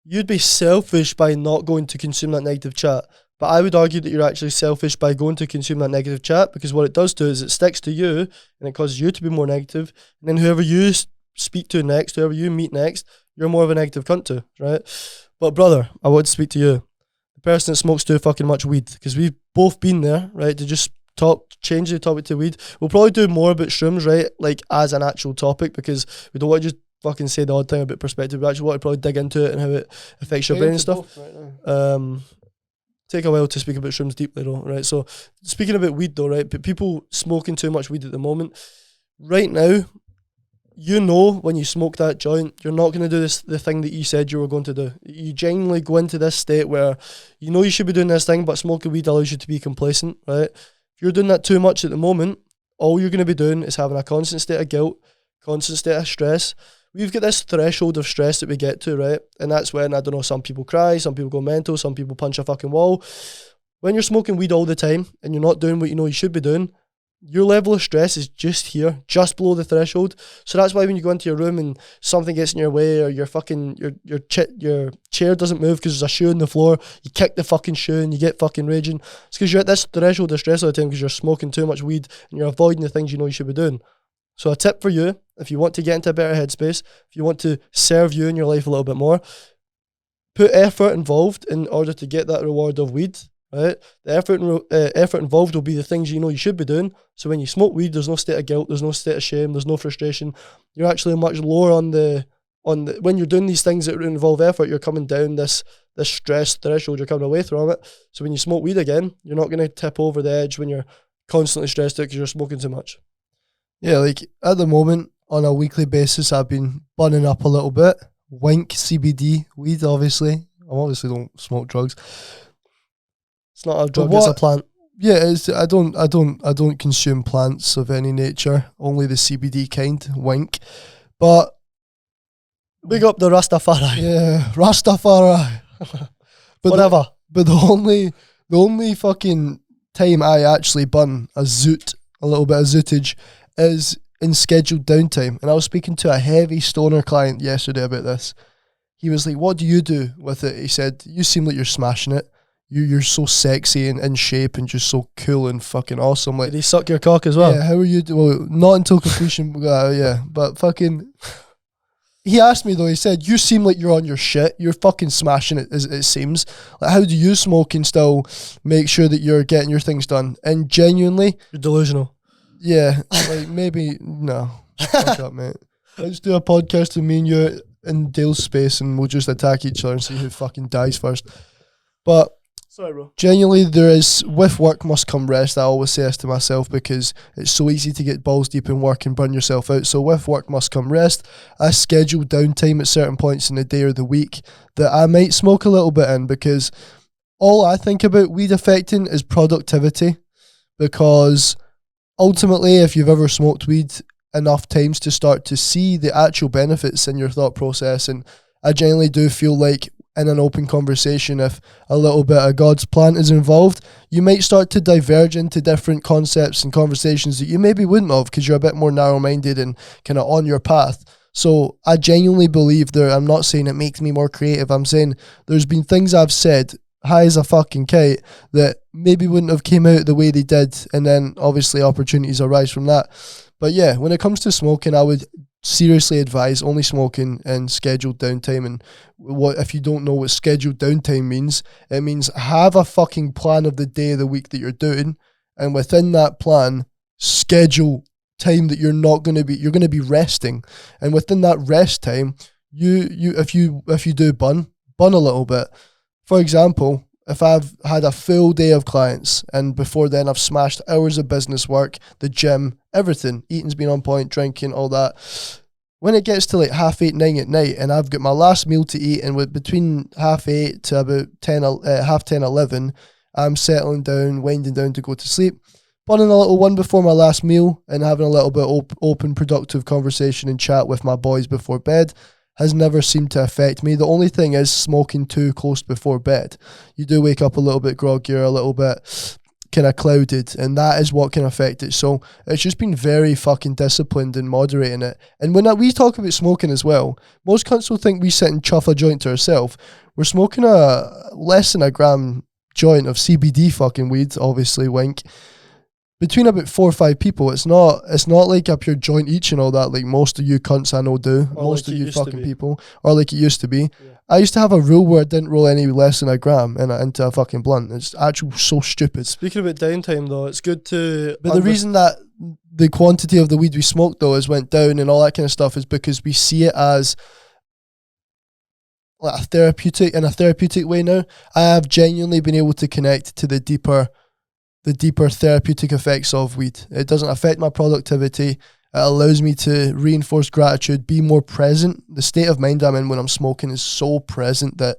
you'd be selfish by not going to consume that negative chat. But I would argue that you're actually selfish by going to consume that negative chat, because what it does do is it sticks to you, and it causes you to be more negative. And then whoever you speak to next, whoever you meet next, you're more of a negative cunt to, right? But brother, I want to speak to you, the person that smokes too fucking much weed, because we've both been there, right? To just change the topic to weed. We'll probably do more about shrooms, right? Like as an actual topic, because we don't want to just fucking say the odd thing about perspective. We actually want to probably dig into it and how it affects your brain and stuff. Right, take a while to speak about shrooms deeply though, right? So speaking about weed though, right? But people smoking too much weed at the moment, right now, you know, when you smoke that joint, you're not going to do the thing that you said you were going to do. You genuinely go into this state where you know you should be doing this thing, but smoking weed allows you to be complacent, right? If you're doing that too much at the moment, all you're going to be doing is having a constant state of guilt, constant state of stress. We've got this threshold of stress that we get to, right? And that's when, I don't know, some people cry, some people go mental, some people punch a fucking wall. When you're smoking weed all the time and you're not doing what you know you should be doing, your level of stress is just here, just below the threshold. So that's why when you go into your room and something gets in your way, or your chair doesn't move because there's a shoe on the floor, you kick the fucking shoe and you get fucking raging. It's because you're at this threshold of stress all the time because you're smoking too much weed and you're avoiding the things you know you should be doing. So a tip for you, if you want to get into a better headspace, if you want to serve you in your life a little bit more, put effort involved in order to get that reward of weed. Right, the effort involved will be the things you know you should be doing. So when you smoke weed, there's no state of guilt, there's no state of shame, there's no frustration. You're actually much lower on the when you're doing these things that involve effort. You're coming down this stress threshold. You're coming away from it. So when you smoke weed again, you're not going to tip over the edge when you're constantly stressed out because you're smoking too much. Yeah, like at the moment on a weekly basis, I've been bunning up a little bit. Wink CBD weed, obviously. I obviously don't smoke drugs. It's not a drug, it's a plant. Yeah, I don't consume plants of any nature, only the CBD kind, wink. But big up the Rastafari. Yeah, Rastafari. But whatever. But the only fucking time I actually bun a little bit of zootage is in scheduled downtime. And I was speaking to a heavy stoner client yesterday about this. He was like, "What do you do with it?" He said, "You seem like you're smashing it. You're so sexy and in shape and just so cool and fucking awesome." Like, did he suck your cock as well? Yeah, how are you? Well, not until completion. Yeah, but fucking. He asked me though. He said, "You seem like you're on your shit. You're fucking smashing it. As it seems. Like, how do you smoke and still make sure that you're getting your things done?" And genuinely, you're delusional. Yeah, like maybe no. Fuck up, mate. Let's do a podcast with me and you in Dale's space, and we'll just attack each other and see who fucking dies first. But. Sorry, bro. Genuinely, with work must come rest. I always say this to myself because it's so easy to get balls deep in work and burn yourself out. So with work must come rest. I schedule downtime at certain points in the day or the week that I might smoke a little bit in, because all I think about weed affecting is productivity. Because ultimately, if you've ever smoked weed enough times to start to see the actual benefits in your thought process, and I genuinely do feel like in an open conversation, if a little bit of God's plan is involved, you might start to diverge into different concepts and conversations that you maybe wouldn't have because you're a bit more narrow-minded and kind of on your path. So I genuinely believe there, I'm not saying it makes me more creative, I'm saying there's been things I've said high as a fucking kite that maybe wouldn't have came out the way they did, and then obviously opportunities arise from that. But yeah, when it comes to smoking, I would seriously advise only smoking in scheduled downtime. And what if you don't know what scheduled downtime means? It means have a fucking plan of the day of the week that you're doing, and within that plan, schedule time that you're going to be resting, and within that rest time, if you do bun a little bit. For example, if I've had a full day of clients and before then I've smashed hours of business work, the gym, everything, eating's been on point, drinking, all that. When it gets to like 8:30, 9 at night and I've got my last meal to eat, and with between 8:30 to about 10, 11, I'm settling down, winding down to go to sleep, bunning a little one before my last meal and having a little bit open, productive conversation and chat with my boys before bed has never seemed to affect me. The only thing is smoking too close before bed. You do wake up a little bit groggier, a little bit kind of clouded, and that is what can affect it. So it's just been very fucking disciplined and moderating it. And when we talk about smoking as well, most cunts will think we sit and chuff a joint to ourselves. We're smoking a less than a gram joint of CBD fucking weed, obviously, wink, between about 4 or 5 people. It's not like a pure joint each and all that, like most of you cunts I know do, or most like of you fucking people, or like it used to be. Yeah. I used to have a rule where I didn't roll any less than a gram into a fucking blunt. It's actually so stupid. Speaking about downtime though, it's good to... But the reason that the quantity of the weed we smoked though has went down and all that kind of stuff is because we see it as like a therapeutic way now. I have genuinely been able to connect to the deeper therapeutic effects of weed. It doesn't affect my productivity. It allows me to reinforce gratitude, be more present. The state of mind I'm in when I'm smoking is so present that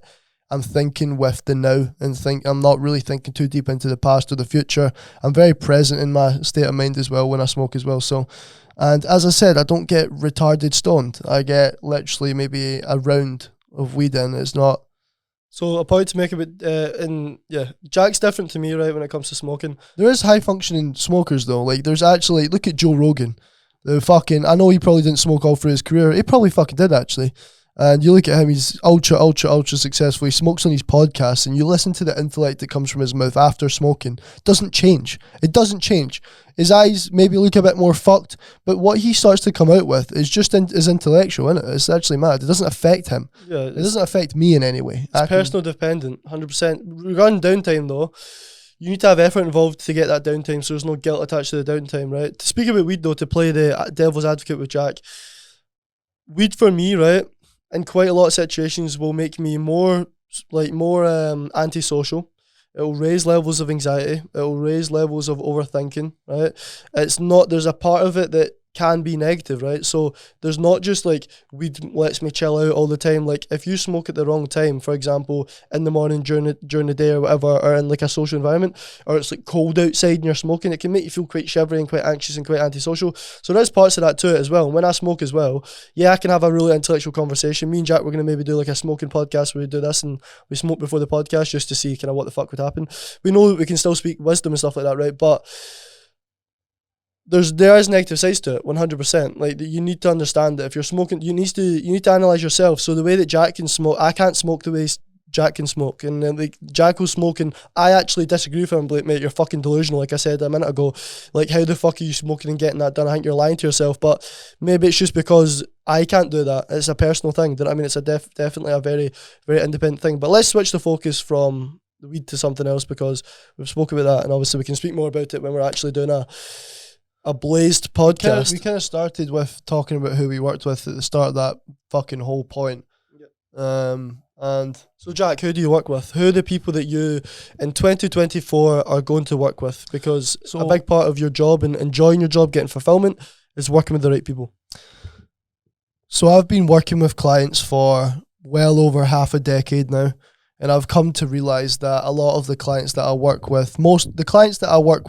I'm thinking with the now and I'm not really thinking too deep into the past or the future. I'm very present in my state of mind as well when I smoke as well. So, and as I said, I don't get retarded stoned. I get literally maybe a round of weed in. It's not So a point to make about, Jack's different to me, right, when it comes to smoking. There is high functioning smokers though. Like there's actually, look at Joe Rogan. I know he probably didn't smoke all through his career. He probably fucking did actually. And you look at him, he's ultra successful. He smokes on his podcast, and you listen to the intellect that comes from his mouth after smoking. Doesn't change. It doesn't change. His eyes maybe look a bit more fucked, but what he starts to come out with is just is intellectual, isn't it? It's actually mad. It doesn't affect him. Yeah, it doesn't affect me in any way. It's personal dependent, 100%. Regarding downtime, though, you need to have effort involved to get that downtime, so there's no guilt attached to the downtime, right? To speak about weed, though, to play the devil's advocate with Jack, weed for me, right, in quite a lot of situations will make me more antisocial. It'll raise levels of anxiety. It'll raise levels of overthinking, right? There's a part of it that can be negative, right? So there's not just like weed lets me chill out all the time. Like if you smoke at the wrong time, for example, in the morning during the day or whatever, or in like a social environment, or it's like cold outside and you're smoking, it can make you feel quite shivery and quite anxious and quite antisocial. So there's parts of that to it as well. And when I smoke as well, yeah, I can have a really intellectual conversation. Me and Jack, we're going to maybe do like a smoking podcast where we do this and we smoke before the podcast just to see kind of what the fuck would happen. We know that we can still speak wisdom and stuff like that, right? But there is negative sides to it, 100%. Like you need to understand that if you're smoking, you need to analyze yourself. So the way that Jack can smoke, I can't smoke the way Jack can smoke, and then like Jack will smoke, and I actually disagree with him. Like, mate, you're fucking delusional. Like I said a minute ago, like how the fuck are you smoking and getting that done? I think you're lying to yourself. But maybe it's just because I can't do that. It's a personal thing. Do you know what I mean? It's definitely a very, very independent thing. But let's switch the focus from the weed to something else, because we've spoken about that, and obviously we can speak more about it when we're actually doing a blazed podcast. We kind of started with talking about who we worked with at the start of that fucking whole point. Yep. And so Jack, who do you work with? Who are the people that you in 2024 are going to work with? Because a big part of your job and enjoying your job, getting fulfillment, is working with the right people. So I've been working with clients for well over half a decade now, and I've come to realize that a lot of the clients that I work with, the clients that I work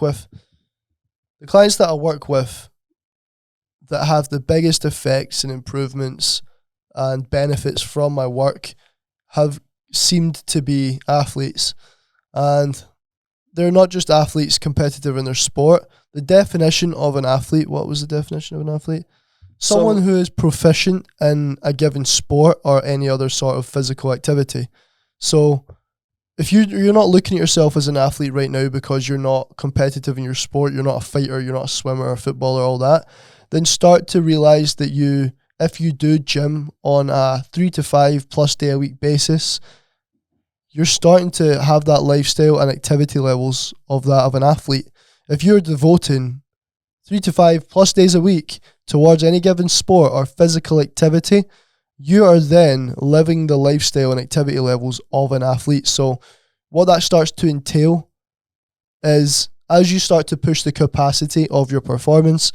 with that have the biggest effects and improvements and benefits from my work have seemed to be athletes. And they're not just athletes competitive in their sport. The definition of an athlete, what was the definition of an athlete? Someone who is proficient in a given sport or any other sort of physical activity. So if you're not looking at yourself as an athlete right now because you're not competitive in your sport, you're not a fighter, you're not a swimmer or a footballer, all that, then start to realize that if you do gym on a 3 to 5 plus day a week basis, you're starting to have that lifestyle and activity levels of that of an athlete. If you're devoting 3 to 5 plus days a week towards any given sport or physical activity, you are then living the lifestyle and activity levels of an athlete. So what that starts to entail is, as you start to push the capacity of your performance,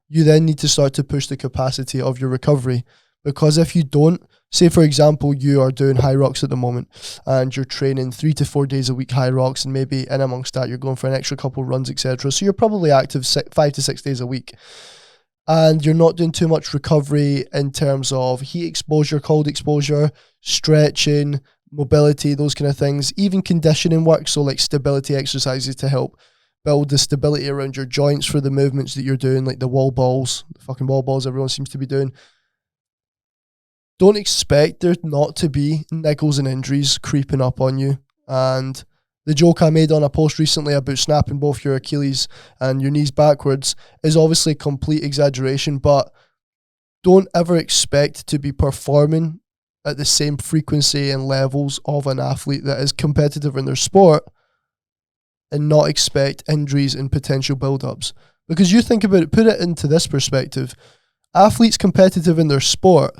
you then need to start to push the capacity of your recovery. Because if you don't, say for example, you are doing high rocks at the moment and you're training 3 to 4 days a week high rocks, and maybe in amongst that you're going for an extra couple runs, etc. So you're probably active 5 to 6 days a week. And you're not doing too much recovery in terms of heat exposure, cold exposure, stretching, mobility, those kind of things, even conditioning work, so like stability exercises to help build the stability around your joints for the movements that you're doing, like the fucking wall balls everyone seems to be doing. Don't expect there not to be niggles and injuries creeping up on you. And the joke I made on a post recently about snapping both your Achilles and your knees backwards is obviously complete exaggeration, but don't ever expect to be performing at the same frequency and levels of an athlete that is competitive in their sport and not expect injuries and potential build-ups. Because you think about it, put it into this perspective. Athletes competitive in their sport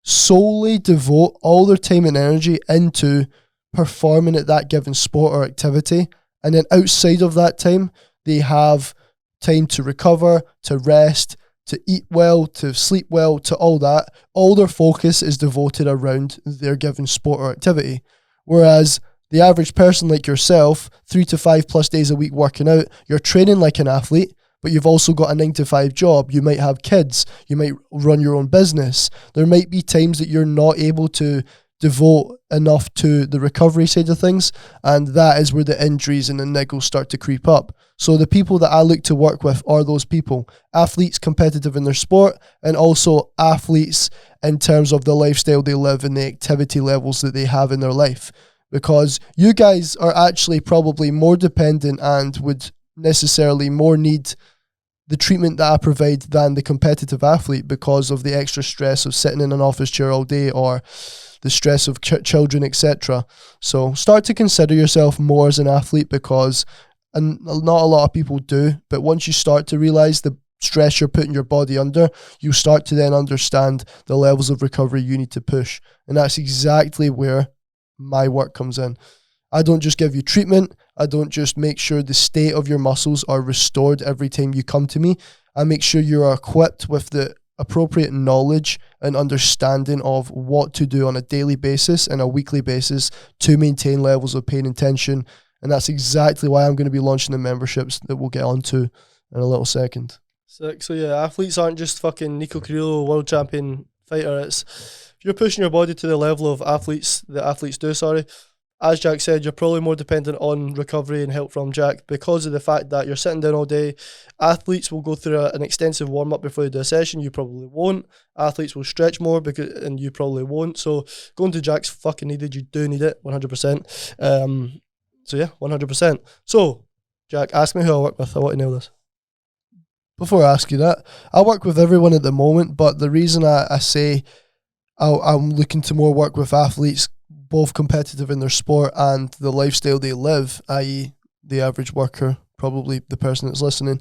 solely devote all their time and energy into performing at that given sport or activity, and then outside of that time they have time to recover, to rest, to eat well, to sleep well, to all that. All their focus is devoted around their given sport or activity. Whereas the average person like yourself, 3 to 5 plus days a week working out, you're training like an athlete, but you've also got a 9 to 5 job. You might have kids, you might run your own business. There might be times that you're not able to devote enough to the recovery side of things, and that is where the injuries and the niggles start to creep up. So the people that I look to work with are those people, athletes competitive in their sport, and also athletes in terms of the lifestyle they live and the activity levels that they have in their life. Because you guys are actually probably more dependent and would necessarily more need the treatment that I provide than the competitive athlete because of the extra stress of sitting in an office chair all day or the stress of children, etc. So start to consider yourself more as an athlete, because and not a lot of people do, but once you start to realize the stress you're putting your body under, you start to then understand the levels of recovery you need to push. And that's exactly where my work comes in. I don't just give you treatment. I don't just make sure the state of your muscles are restored every time you come to me. I make sure you are equipped with the appropriate knowledge and understanding of what to do on a daily basis and a weekly basis to maintain levels of pain and tension. And that's exactly why I'm going to be launching the memberships that we'll get onto in a little second. Sick. So yeah, athletes aren't just fucking Nico Carrillo, world champion fighter. It's if you're pushing your body to the level of athletes do, as Jack said, you're probably more dependent on recovery and help from Jack because of the fact that you're sitting down all day. Athletes will go through an extensive warm-up before they do a session. You probably won't. Athletes will stretch more and you probably won't. So going to Jack's fucking needed. You do need it, 100%. So yeah, 100%. So, Jack, ask me who I work with. I want to know this. Before I ask you that, I work with everyone at the moment, but the reason I say I'm looking to more work with athletes, both competitive in their sport and the lifestyle they live, i.e. the average worker, probably the person that's listening,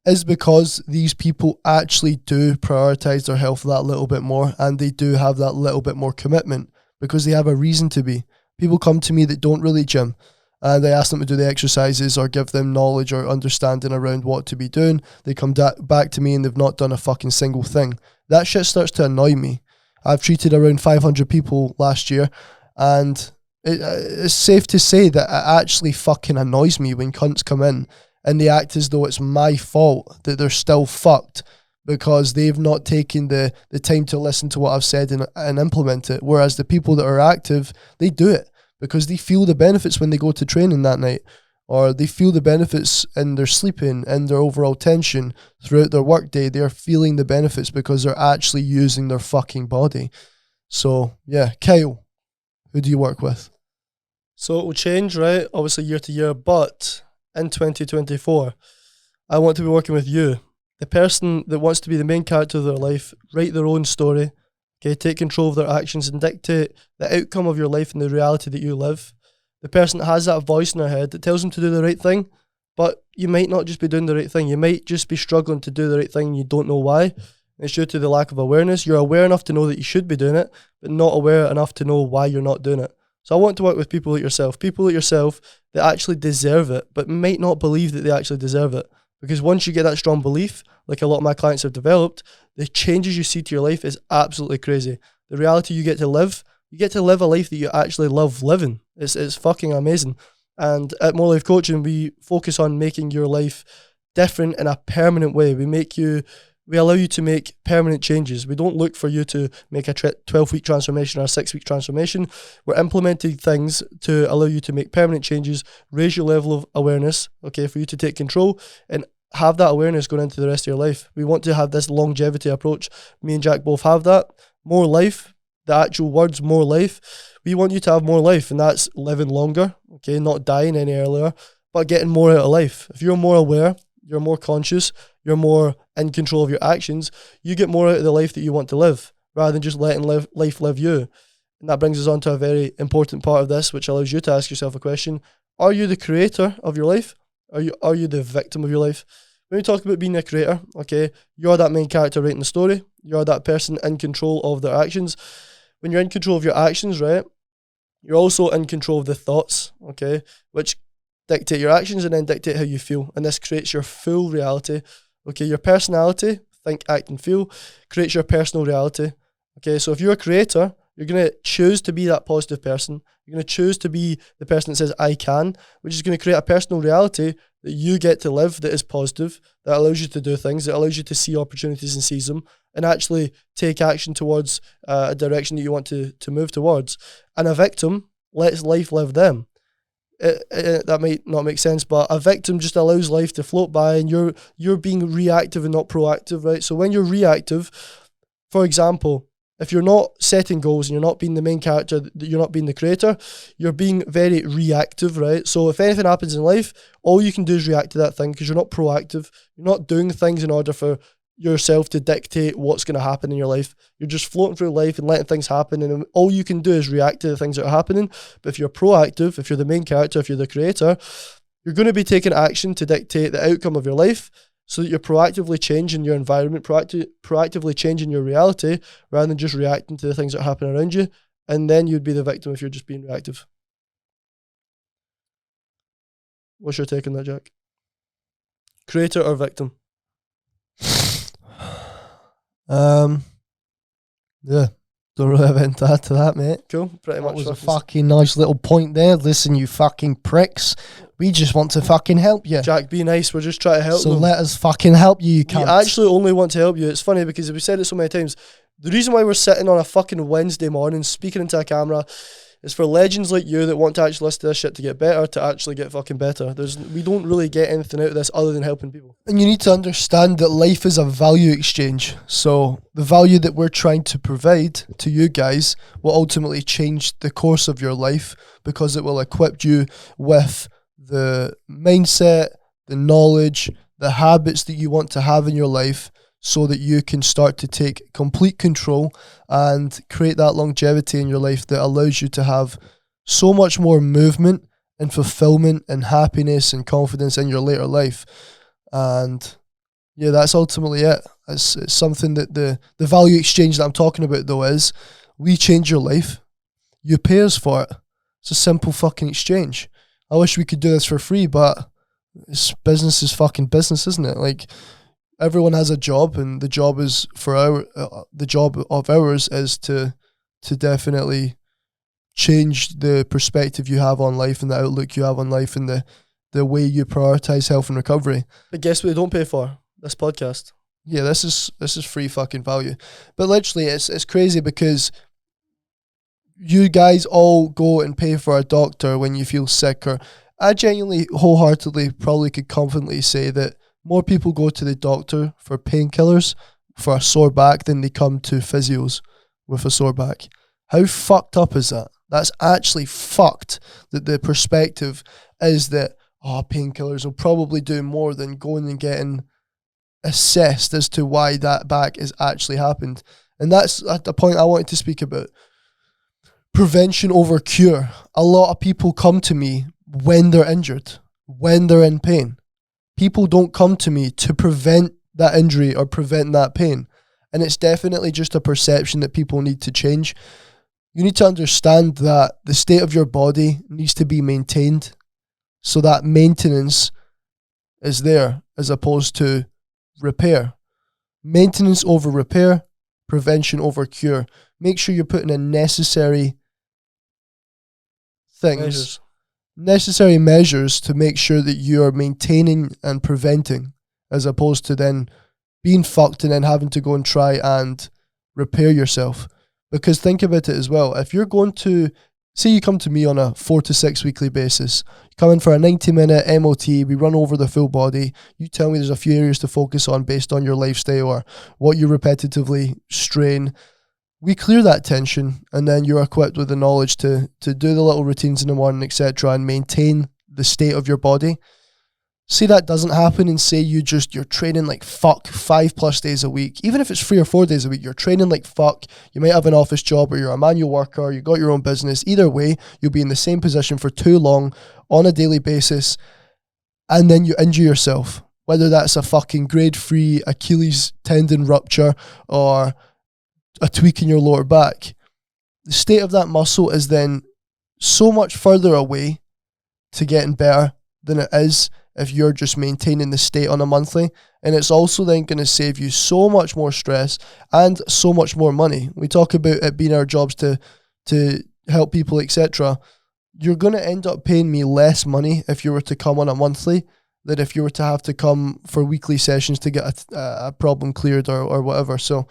is because these people actually do prioritize their health that little bit more, and they do have that little bit more commitment because they have a reason to be. People come to me that don't really gym, and I ask them to do the exercises or give them knowledge or understanding around what to be doing. They come back to me and they've not done a fucking single thing. That shit starts to annoy me. I've treated around 500 people last year, and it's safe to say that it actually fucking annoys me when cunts come in and they act as though it's my fault that they're still fucked because they've not taken the time to listen to what I've said and implement it. Whereas the people that are active, they do it because they feel the benefits when they go to training that night, or they feel the benefits in their sleeping and their overall tension throughout their workday. They're feeling the benefits because they're actually using their fucking body. So yeah, Kyle, who do you work with? So it will change, right? Obviously year to year, but in 2024, I want to be working with you, the person that wants to be the main character of their life, write their own story, okay, take control of their actions and dictate the outcome of your life and the reality that you live. The person that has that voice in their head that tells them to do the right thing, but you might not just be doing the right thing. You might just be struggling to do the right thing and you don't know why. It's due to the lack of awareness. You're aware enough to know that you should be doing it, but not aware enough to know why you're not doing it. So I want to work with people like yourself that actually deserve it, but might not believe that they actually deserve it. Because once you get that strong belief, like a lot of my clients have developed, the changes you see to your life is absolutely crazy. The reality you get to live a life that you actually love living. It's fucking amazing. And at More Life Coaching, we focus on making your life different in a permanent way. We allow you to make permanent changes. We don't look for you to make a 12-week transformation or a 6-week transformation. We're implementing things to allow you to make permanent changes, raise your level of awareness, okay, for you to take control and have that awareness going into the rest of your life. We want to have this longevity approach. Me and Jack both have that. More life, the actual words, more life. We want you to have more life, and that's living longer, okay, not dying any earlier, but getting more out of life. If you're more aware, you're more conscious, you're more in control of your actions, you get more out of the life that you want to live, rather than just letting life live you. And that brings us on to a very important part of this, which allows you to ask yourself a question. Are you the creator of your life? Are you the victim of your life? When we talk about being a creator, okay, you're that main character writing the story. You're that person in control of their actions. When you're in control of your actions, right, you're also in control of the thoughts, okay, which dictate your actions and then dictate how you feel. And this creates your full reality. Okay, your personality, think, act, and feel, creates your personal reality. Okay, so if you're a creator, You're going to choose to be that positive person. You're going to choose to be the person that says, I can, which is going to create a personal reality that you get to live that is positive, that allows you to do things, that allows you to see opportunities and seize them, and actually take action towards a direction that you want to move towards. And a victim lets life live them. That might not make sense, but a victim just allows life to float by, and you're being reactive and not proactive, right? So when you're reactive, for example, if you're not setting goals and you're not being the main character, you're not being the creator, you're being very reactive, right? So if anything happens in life, all you can do is react to that thing because you're not proactive. You're not doing things in order for yourself to dictate what's going to happen in your life. You're just floating through life and letting things happen, and all you can do is react to the things that are happening. But if you're proactive, if you're the main character, if you're the creator, you're going to be taking action to dictate the outcome of your life, so that you're proactively changing your environment, proactively changing your reality, rather than just reacting to the things that happen around you. And then you'd be the victim if you're just being reactive. What's your take on that, Jack? Creator or victim? Yeah, don't really have anything to add to that, mate. Cool, pretty much. That was a fucking nice little point there. Listen, you fucking pricks. We just want to fucking help you. Jack, be nice. We're just trying to help So them. let us fucking help you, you We can't. actually only want to help you. It's funny because we said it so many times. The reason why we're sitting on a fucking Wednesday morning speaking into a camera is for legends like you that want to actually listen to this shit to get better, to actually get fucking better. We don't really get anything out of this other than helping people. And you need to understand that life is a value exchange. So the value that we're trying to provide to you guys will ultimately change the course of your life, because it will equip you with the mindset, the knowledge, the habits that you want to have in your life, so that you can start to take complete control and create that longevity in your life that allows you to have so much more movement and fulfillment and happiness and confidence in your later life. And yeah, that's ultimately it. It's something that the value exchange that I'm talking about, though, is we change your life, you pay us for it. It's a simple fucking exchange. I wish we could do this for free, but business is fucking business, isn't it? Like, everyone has a job, and the job is the job of ours is to definitely change the perspective you have on life and the outlook you have on life and the way you prioritize health and recovery. But guess what they don't pay for? This podcast. Yeah, this is free fucking value. But literally, it's crazy because you guys all go and pay for a doctor when you feel sick, or I genuinely, wholeheartedly, probably could confidently say that more people go to the doctor for painkillers for a sore back than they come to physios with a sore back. How fucked up is that? That's actually fucked, that the perspective is that, painkillers will probably do more than going and getting assessed as to why that back has actually happened. And that's at the point I wanted to speak about. Prevention over cure. A lot of people come to me when they're injured, when they're in pain. People don't come to me to prevent that injury or prevent that pain. And it's definitely just a perception that people need to change. You need to understand that the state of your body needs to be maintained, so that maintenance is there as opposed to repair. Maintenance over repair, prevention over cure. Make sure you're putting in necessary things. Necessary measures to make sure that you are maintaining and preventing, as opposed to then being fucked and then having to go and try and repair yourself. Because think about it as well. If you're going to, say you come to me on a 4 to 6 weekly basis, you come in for a 90-minute MOT, we run over the full body, you tell me there's a few areas to focus on based on your lifestyle or what you repetitively strain. We clear that tension, and then you're equipped with the knowledge to do the little routines in the morning, etc., and maintain the state of your body. Say that doesn't happen, and say you're training like fuck 5+ days a week. Even if it's 3 or 4 days a week, you're training like fuck. You might have an office job, or you're a manual worker, or you got your own business. Either way, you'll be in the same position for too long on a daily basis, and then you injure yourself. Whether that's a fucking grade 3 Achilles tendon rupture or a tweak in your lower back, the state of that muscle is then so much further away to getting better than it is if you're just maintaining the state on a monthly And it's also then going to save you so much more stress and so much more money. We talk about it being our jobs to help people, etc. You're going to end up paying me less money if you were to come on a monthly than if you were to have to come for weekly sessions to get a problem cleared or whatever. So,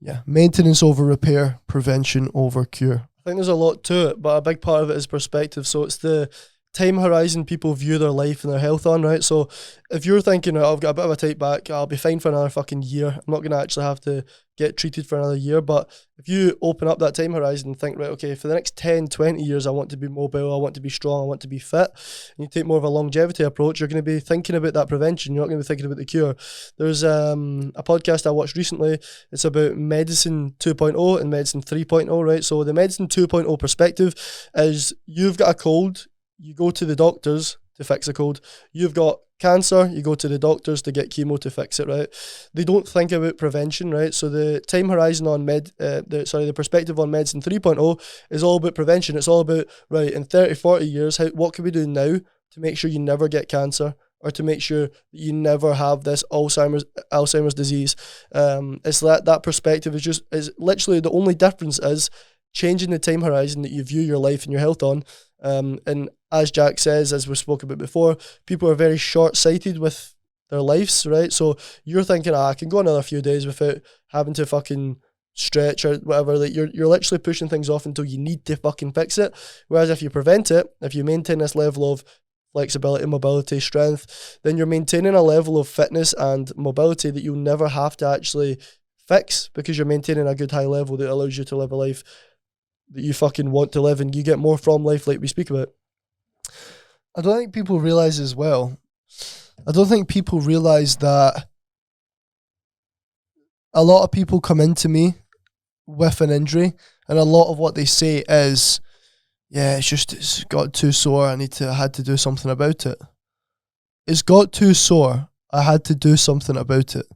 yeah, maintenance over repair, prevention over cure. I think there's a lot to it, but a big part of it is perspective. So it's the time horizon people view their life and their health on, right? So if you're thinking, right, I've got a bit of a tight back, I'll be fine for another fucking year. I'm not going to actually have to get treated for another year. But if you open up that time horizon and think, right, okay, for the next 10, 20 years, I want to be mobile, I want to be strong, I want to be fit, and you take more of a longevity approach, you're going to be thinking about that prevention. You're not going to be thinking about the cure. There's a podcast I watched recently. It's about medicine 2.0 and medicine 3.0, right? So the medicine 2.0 perspective is you've got a cold, you go to the doctors to fix a cold. You've got cancer, you go to the doctors to get chemo to fix it, right? They don't think about prevention, right? So the time horizon on the perspective on medicine 3.0 is all about prevention. It's all about, right, in 30, 40 years, what can we do now to make sure you never get cancer or to make sure that you never have this Alzheimer's disease? It's that perspective is literally the only difference is changing the time horizon that you view your life and your health on. And as Jack says, as we spoke about before, people are very short-sighted with their lives, right? So you're thinking, I can go another few days without having to fucking stretch or whatever. Like you're literally pushing things off until you need to fucking fix it. Whereas if you prevent it, if you maintain this level of flexibility, mobility, strength, then you're maintaining a level of fitness and mobility that you'll never have to actually fix because you're maintaining a good high level that allows you to live a life that you fucking want to live and you get more from life like we speak about. I don't think people realise as well. I don't think people realise that a lot of people come into me with an injury and a lot of what they say is, yeah, it's got too sore, I had to do something about it. It's got too sore, I had to do something about it.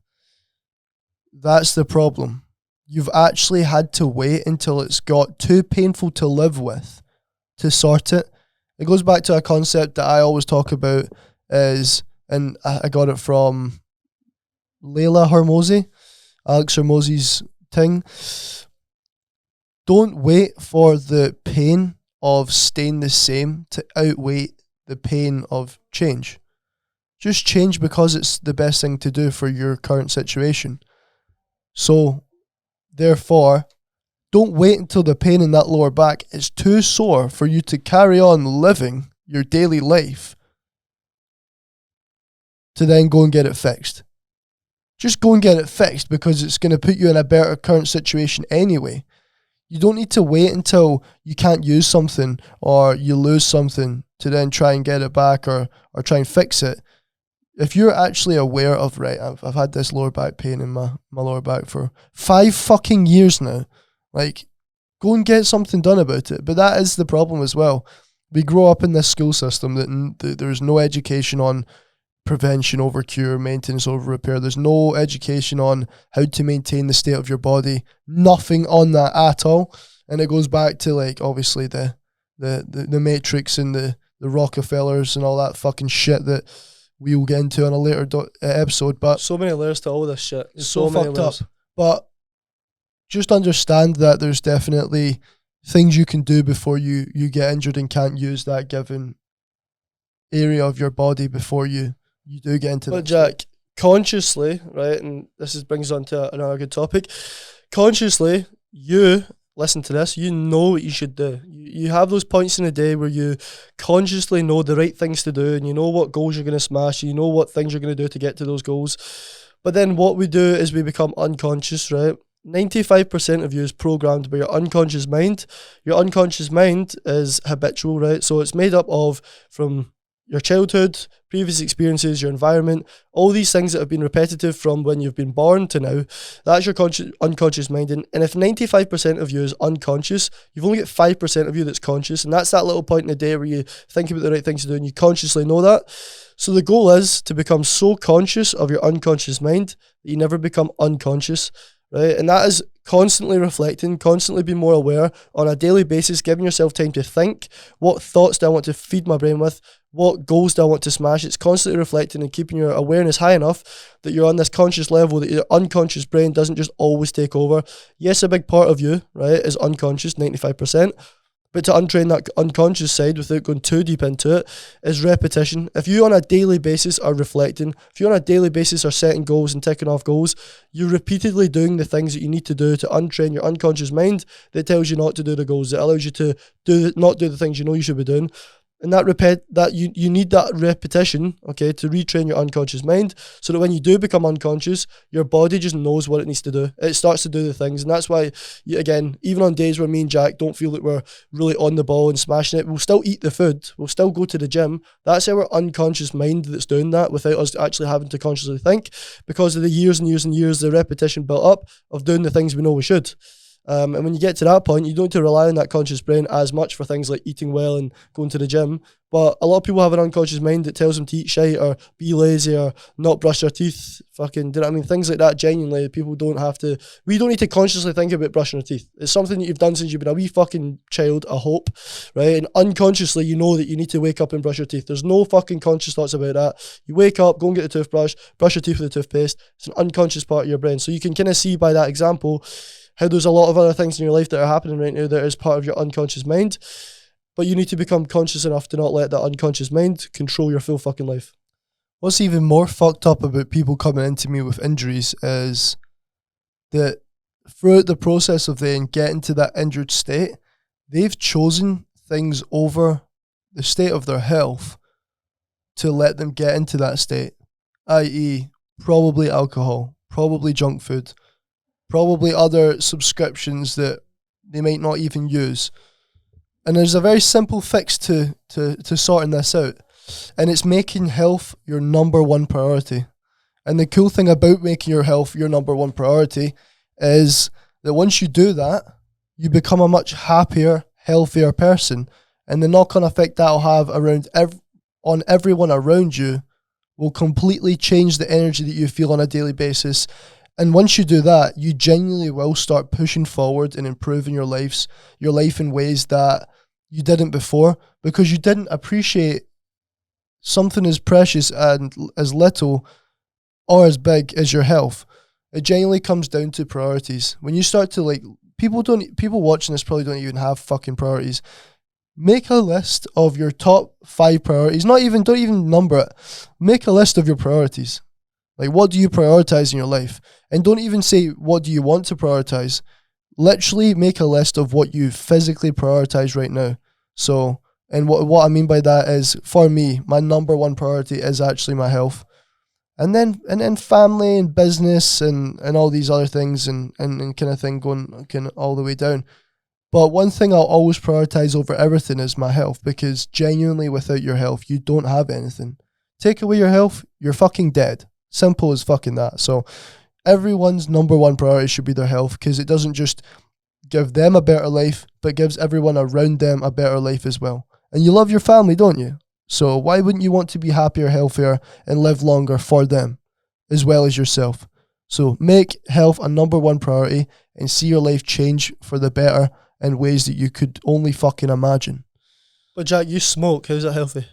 That's the problem. You've actually had to wait until it's got too painful to live with to sort it. It goes back to a concept that I always talk about and I got it from Alex Hormozy's thing. Don't wait for the pain of staying the same to outweigh the pain of change. Just change because it's the best thing to do for your current situation. So, therefore, don't wait until the pain in that lower back is too sore for you to carry on living your daily life to then go and get it fixed. Just go and get it fixed because it's going to put you in a better current situation anyway. You don't need to wait until you can't use something or you lose something to then try and get it back or try and fix it. If you're actually aware of, right, I've had this lower back pain in my lower back for 5 fucking years now. Like, go and get something done about it. But that is the problem as well. We grow up in this school system that there's no education on prevention over cure, maintenance over repair. There's no education on how to maintain the state of your body. Nothing on that at all. And it goes back to, like, obviously the Matrix and the Rockefellers and all that fucking shit that we will get into on a later episode. But so many layers to all this shit. It's so fucked layers. Up. But just understand that there's definitely things you can do before you get injured and can't use that given area of your body before you do get into that. But Jack, consciously, right, and this brings on to another good topic, consciously, you listen to this, you know what you should do. You have those points in the day where you consciously know the right things to do and you know what goals you're going to smash, you know what things you're going to do to get to those goals. But then what we do is we become unconscious, right? 95% of you is programmed by your unconscious mind. Your unconscious mind is habitual, right? So it's made up of from your childhood, previous experiences, your environment, all these things that have been repetitive from when you've been born to now. That's your unconscious mind. And if 95% of you is unconscious, you've only got 5% of you that's conscious. And that's that little point in the day where you think about the right things to do and you consciously know that. So the goal is to become so conscious of your unconscious mind that you never become unconscious, right? And that is constantly reflecting, constantly being more aware on a daily basis, giving yourself time to think, what thoughts do I want to feed my brain with? what goals do I want to smash? It's constantly reflecting and keeping your awareness high enough that you're on this conscious level, that your unconscious brain doesn't just always take over. Yes, a big part of you, right, is unconscious, 95%. But to untrain that unconscious side without going too deep into it is repetition. If you on a daily basis are reflecting, if you on a daily basis are setting goals and ticking off goals, you're repeatedly doing the things that you need to do to untrain your unconscious mind that tells you not to do the goals, that allows you to not do the things you know you should be doing. And you need that repetition, okay, to retrain your unconscious mind so that when you do become unconscious, your body just knows what it needs to do. It starts to do the things. And that's why, again, even on days where me and Jack don't feel that we're really on the ball and smashing it, we'll still eat the food. We'll still go to the gym. That's our unconscious mind that's doing that without us actually having to consciously think, because of the years and years and years, the repetition built up of doing the things we know we should. And when you get to that point, you don't need to rely on that conscious brain as much for things like eating well and going to the gym. But a lot of people have an unconscious mind that tells them to eat shite or be lazy or not brush their teeth. Fucking, do you know what I mean? Things like that, genuinely, people don't have to. We don't need to consciously think about brushing our teeth. It's something that you've done since you've been a wee fucking child, I hope, right? And unconsciously, you know that you need to wake up and brush your teeth. There's no fucking conscious thoughts about that. You wake up, go and get a toothbrush, brush your teeth with a toothpaste. It's an unconscious part of your brain. So you can kind of see by that example how there's a lot of other things in your life that are happening right now that is part of your unconscious mind. But you need to become conscious enough to not let that unconscious mind control your full fucking life. What's even more fucked up about people coming into me with injuries is that throughout the process of then getting to that injured state, they've chosen things over the state of their health to let them get into that state, i.e. probably alcohol, probably junk food, probably other subscriptions that they might not even use. And there's a very simple fix to sorting this out. And it's making health your number one priority. And the cool thing about making your health your number one priority is that once you do that, you become a much happier, healthier person. And the knock-on effect that'll have on everyone around you will completely change the energy that you feel on a daily basis. And once you do that, you genuinely will start pushing forward and improving your life in ways that you didn't before, because you didn't appreciate something as precious and as little or as big as your health. It genuinely comes down to priorities. When you start to people watching this probably don't even have fucking priorities. Make a list of your top 5 priorities. Don't even number it. Make a list of your priorities. Like, what do you prioritize in your life? And don't even say, what do you want to prioritize? Literally make a list of what you physically prioritize right now. So, and what I mean by that is, for me, my number one priority is actually my health. And then family and business and all these other things and kind of thing going kind of all the way down. But one thing I'll always prioritize over everything is my health, because genuinely without your health, you don't have anything. Take away your health, you're fucking dead. Simple as fucking that. So everyone's number one priority should be their health, because it doesn't just give them a better life, but gives everyone around them a better life as well. And you love your family, don't you? So why wouldn't you want to be happier, healthier, and live longer for them as well as yourself? So make health a number one priority and see your life change for the better in ways that you could only fucking imagine. But Jack, you smoke. How's that healthy?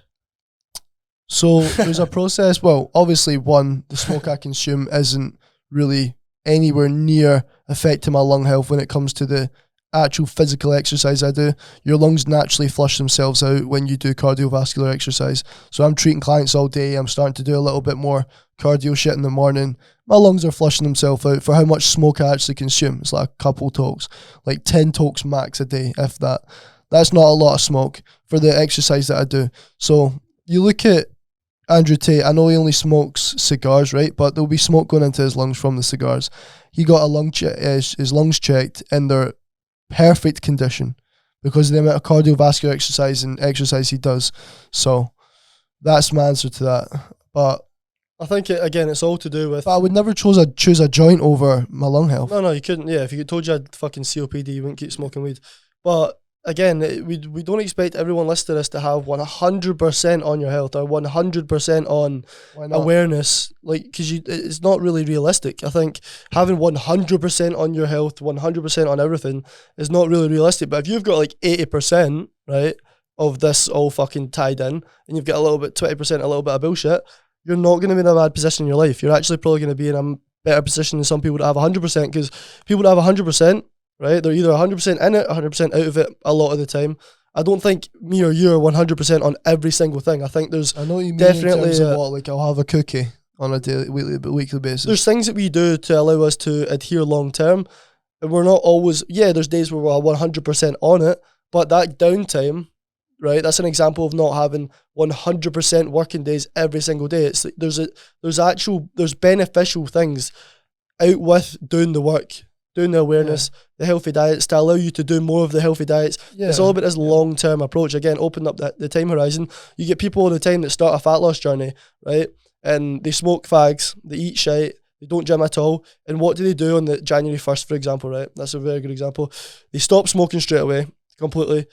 So there's a process. Well, obviously, the smoke I consume isn't really anywhere near affecting my lung health when it comes to the actual physical exercise I do. Your lungs naturally flush themselves out when you do cardiovascular exercise. So I'm treating clients all day. I'm starting to do a little bit more cardio shit in the morning. My lungs are flushing themselves out for how much smoke I actually consume. It's like a couple tokes, like 10 tokes max a day, if that. That's not a lot of smoke for the exercise that I do. So you look at Andrew Tate, I know he only smokes cigars, right? But there'll be smoke going into his lungs from the cigars. He got his lungs checked in their perfect condition because of the amount of cardiovascular exercise he does. So that's my answer to that. But I think, it's all to do with... But I would never choose a joint over my lung health. No, you couldn't. Yeah, if you told you I had fucking COPD, you wouldn't keep smoking weed. But again, we don't expect everyone listening to this to have 100% on your health or 100% on awareness, like, because it's not really realistic. I think having 100% on your health, 100% on everything is not really realistic. But if you've got like 80%, right, of this all fucking tied in, and you've got a little bit, 20%, a little bit of bullshit, you're not going to be in a bad position in your life. You're actually probably going to be in a better position than some people that have 100%, because people that have 100%, right, they're either 100% in it, 100% out of it a lot of the time. I don't think me or you are 100% on every single thing. I think there's I know what you mean definitely in terms of what, like I'll have a cookie on a daily, weekly basis. there's things that we do to allow us to adhere long term, and we're not always. Yeah, there's days where we're 100% on it, but that downtime, right? That's an example of not having 100% working days every single day. It's like there's beneficial things out with doing the work, doing the awareness, the healthy diets to allow you to do more of the healthy diets. Yeah. It's all about this long-term approach. Again, open up the time horizon. You get people all the time that start a fat loss journey, right? And they smoke fags, they eat shit, they don't gym at all. And what do they do on the January 1st, for example, right? That's a very good example. They stop smoking straight away, completely,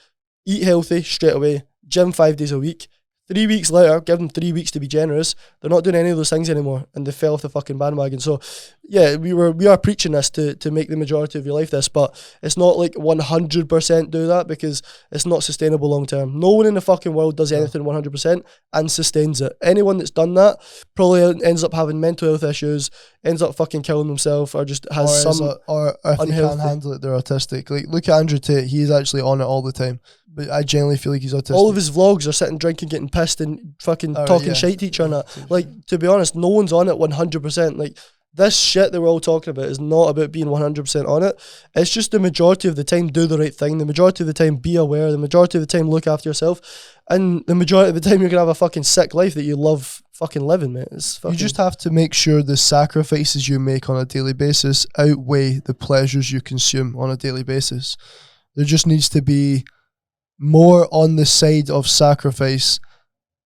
eat healthy straight away, gym 5 days a week. 3 weeks later, give them 3 weeks to be generous. They're not doing any of those things anymore, and they fell off the fucking bandwagon. So, yeah, we are preaching this to make the majority of your life this, but it's not like 100% do that, because it's not sustainable long term. No one in the fucking world does anything 100% and sustains it. Anyone that's done that probably ends up having mental health issues, ends up fucking killing themselves, or just has or if they unhealthy. can't handle it, they're autistic. Like, look at Andrew Tate. He's actually on it all the time. But I genuinely feel like he's autistic. All of his vlogs are sitting drinking, getting pissed, and fucking talking shit to each other. Like, to be honest, no one's on it 100%. Like, this shit that we're all talking about is not about being 100% on it. It's just the majority of the time do the right thing. The majority of the time be aware. The majority of the time look after yourself. And the majority of the time you're going to have a fucking sick life that you love fucking living, mate. You just have to make sure the sacrifices you make on a daily basis outweigh the pleasures you consume on a daily basis. There just needs to be more on the side of sacrifice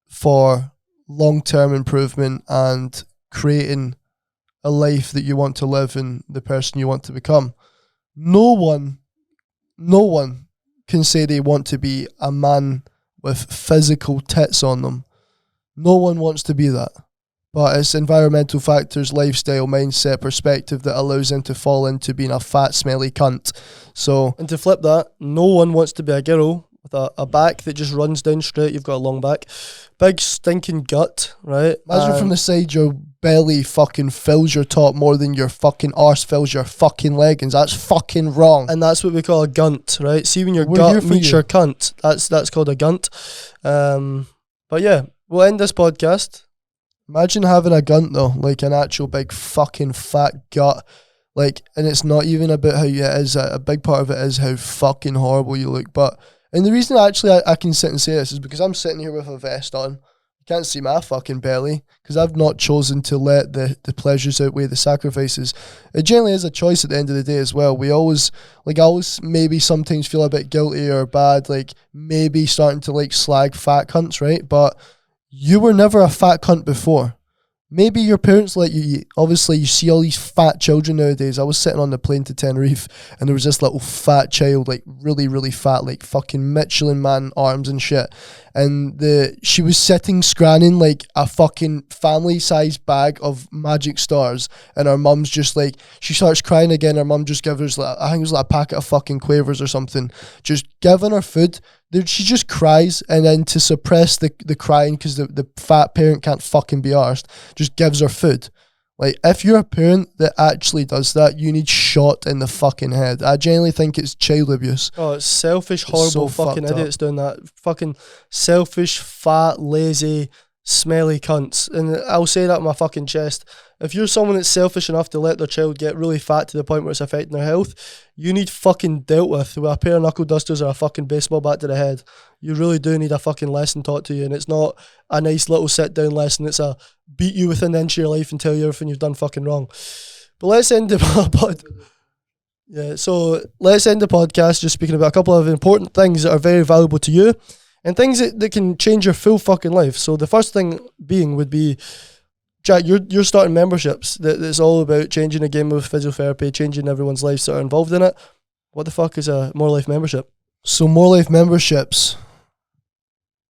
for long-term improvement and creating a life that you want to live and the person you want to become. No one can say they want to be a man with physical tits on them. No one wants to be that. But it's environmental factors, lifestyle, mindset, perspective that allows them to fall into being a fat, smelly cunt. So, and to flip that, no one wants to be a girl with a back that just runs down straight. You've got a long back, big stinking gut, right? Imagine from the side your belly fucking fills your top more than your fucking arse fills your fucking leggings. That's fucking wrong. And that's what we call a gunt, right? See, when your gut meets your cunt, that's called a gunt. But yeah, we'll end this podcast. Imagine having a gunt though, like an actual big fucking fat gut. Like, and it's not even about how you it is. A big part of it is how fucking horrible you look. But and the reason actually I can sit and say this is because I'm sitting here with a vest on. You can't see my fucking belly because I've not chosen to let the pleasures outweigh the sacrifices. It generally is a choice at the end of the day as well. I always maybe sometimes feel a bit guilty or bad, like maybe starting to like slag fat cunts, right? But you were never a fat cunt before. Maybe your parents let you eat. Obviously, you see all these fat children nowadays. I was sitting on the plane to Tenerife and there was this little fat child, like really, really fat, like fucking Michelin man arms and shit. And she was sitting scranning like a fucking family-sized bag of Magic Stars. And her mum's just like, she starts crying again. Her mum just gives her, like, I think it was like a packet of fucking Quavers or something. Just giving her food. She just cries, and then to suppress the crying because the fat parent can't fucking be arsed, just gives her food. Like, if you're a parent that actually does that, you need shot in the fucking head. I genuinely think it's child abuse. Oh, it's selfish, horrible fucking idiots doing that. Fucking selfish, fat, lazy, smelly cunts. And I'll say that on my fucking chest. If you're someone that's selfish enough to let their child get really fat to the point where it's affecting their health, you need fucking dealt with a pair of knuckle dusters or a fucking baseball bat to the head. You really do need a fucking lesson taught to you, and it's not a nice little sit down lesson. It's a beat you within an inch of your life and tell you everything you've done fucking wrong. But let's end the let's end the podcast just speaking about a couple of important things that are very valuable to you and things that can change your full fucking life. So the first thing being would be, Jack, you're starting memberships that's all about changing the game of physiotherapy, changing everyone's lives that are involved in it. What the fuck is a More Life membership? So More Life memberships,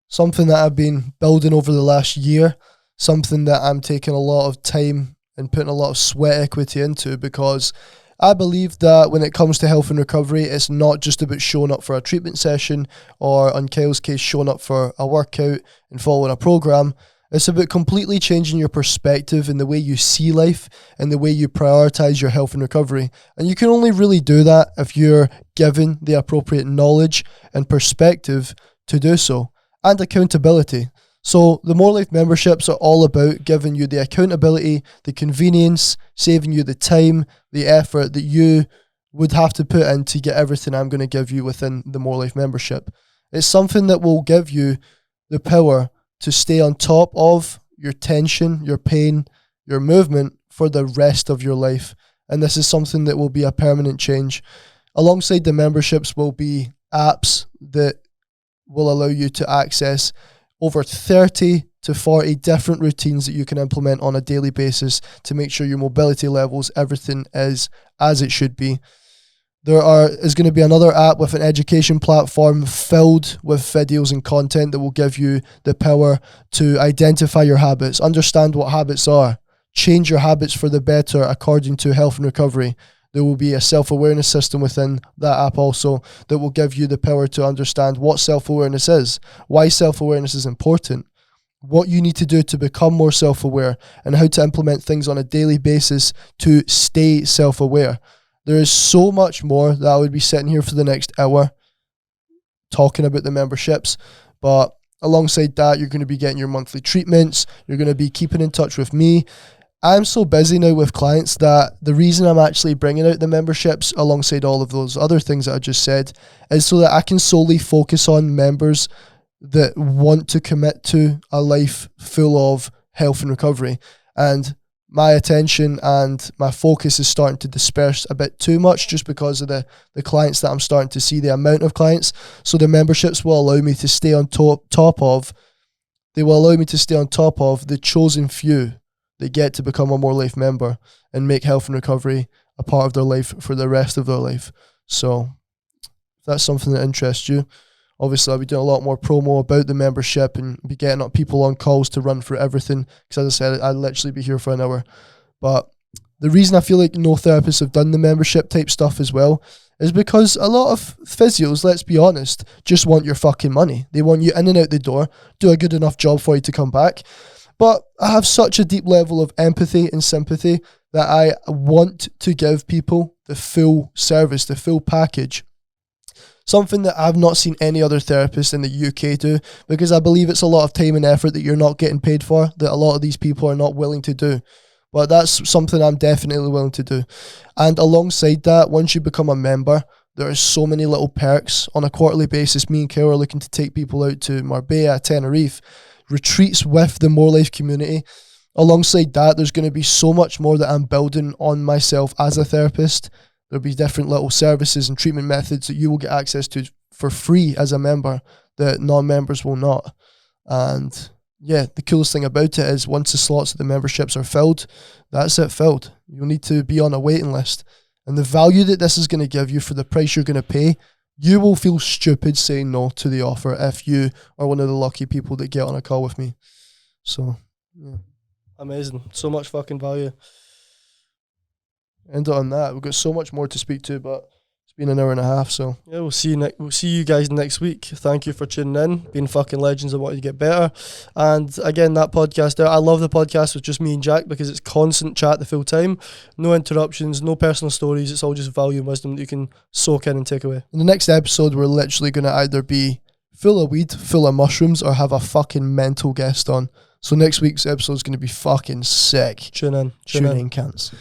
something that I've been building over the last year, something that I'm taking a lot of time and putting a lot of sweat equity into, because I believe that when it comes to health and recovery, it's not just about showing up for a treatment session or, on Kyle's case, showing up for a workout and following a program. It's about completely changing your perspective in the way you see life and the way you prioritize your health and recovery. And you can only really do that if you're given the appropriate knowledge and perspective to do so, and accountability. So the More Life memberships are all about giving you the accountability, the convenience, saving you the time, the effort that you would have to put in to get everything I'm going to give you within the More Life membership. It's something that will give you the power to stay on top of your tension, your pain, your movement for the rest of your life. And this is something that will be a permanent change. Alongside the memberships will be apps that will allow you to access over 30 to 40 different routines that you can implement on a daily basis to make sure your mobility levels, everything is as it should be. Is going to be another app with an education platform filled with videos and content that will give you the power to identify your habits, understand what habits are, change your habits for the better according to health and recovery. There will be a self-awareness system within that app also that will give you the power to understand what self-awareness is, why self-awareness is important, what you need to do to become more self-aware, and how to implement things on a daily basis to stay self-aware. There is so much more that I would be sitting here for the next hour talking about the memberships, but alongside that, you're going to be getting your monthly treatments, you're going to be keeping in touch with me. I'm so busy now with clients that the reason I'm actually bringing out the memberships alongside all of those other things that I just said is so that I can solely focus on members that want to commit to a life full of health and recovery. And my attention and my focus is starting to disperse a bit too much just because of the clients that I'm starting to see, the amount of clients. So the memberships will allow me to stay on top of the chosen few that get to become a More Life member and make health and recovery a part of their life for the rest of their life. So if that's something that interests you, obviously I'll be doing a lot more promo about the membership and be getting up people on calls to run through everything, because as I said, I'd literally be here for an hour. But the reason I feel like no therapists have done the membership type stuff as well is because a lot of physios, let's be honest, just want your fucking money. They want you in and out the door, do a good enough job for you to come back. But I have such a deep level of empathy and sympathy that I want to give people the full service, the full package. Something that I've not seen any other therapist in the UK do, because I believe it's a lot of time and effort that you're not getting paid for, that a lot of these people are not willing to do. But that's something I'm definitely willing to do. And alongside that, once you become a member, there are so many little perks. On a quarterly basis, me and Kyle are looking to take people out to Marbella, Tenerife, retreats with the More Life community. Alongside that, there's going to be so much more that I'm building on myself as a therapist. There'll be different little services and treatment methods that you will get access to for free as a member that non-members will not. And yeah, the coolest thing about it is once the slots of the memberships are filled, that's it, filled. You'll need to be on a waiting list. And the value that this is going to give you for the price you're going to pay, you will feel stupid saying no to the offer if you are one of the lucky people that get on a call with me. So, yeah. Amazing. So much fucking value. End it on that. We've got so much more to speak to, but it's been an hour and a half, so yeah, we'll see you guys next week. Thank you for tuning in. Being fucking legends, I want you to get better. And again, that podcast there, I love the podcast with just me and Jack because it's constant chat the full time. No interruptions, no personal stories. It's all just value and wisdom that you can soak in and take away. In the next episode, we're literally going to either be full of weed, full of mushrooms, or have a fucking mental guest on. So next week's episode is going to be fucking sick. Tune in, cunts.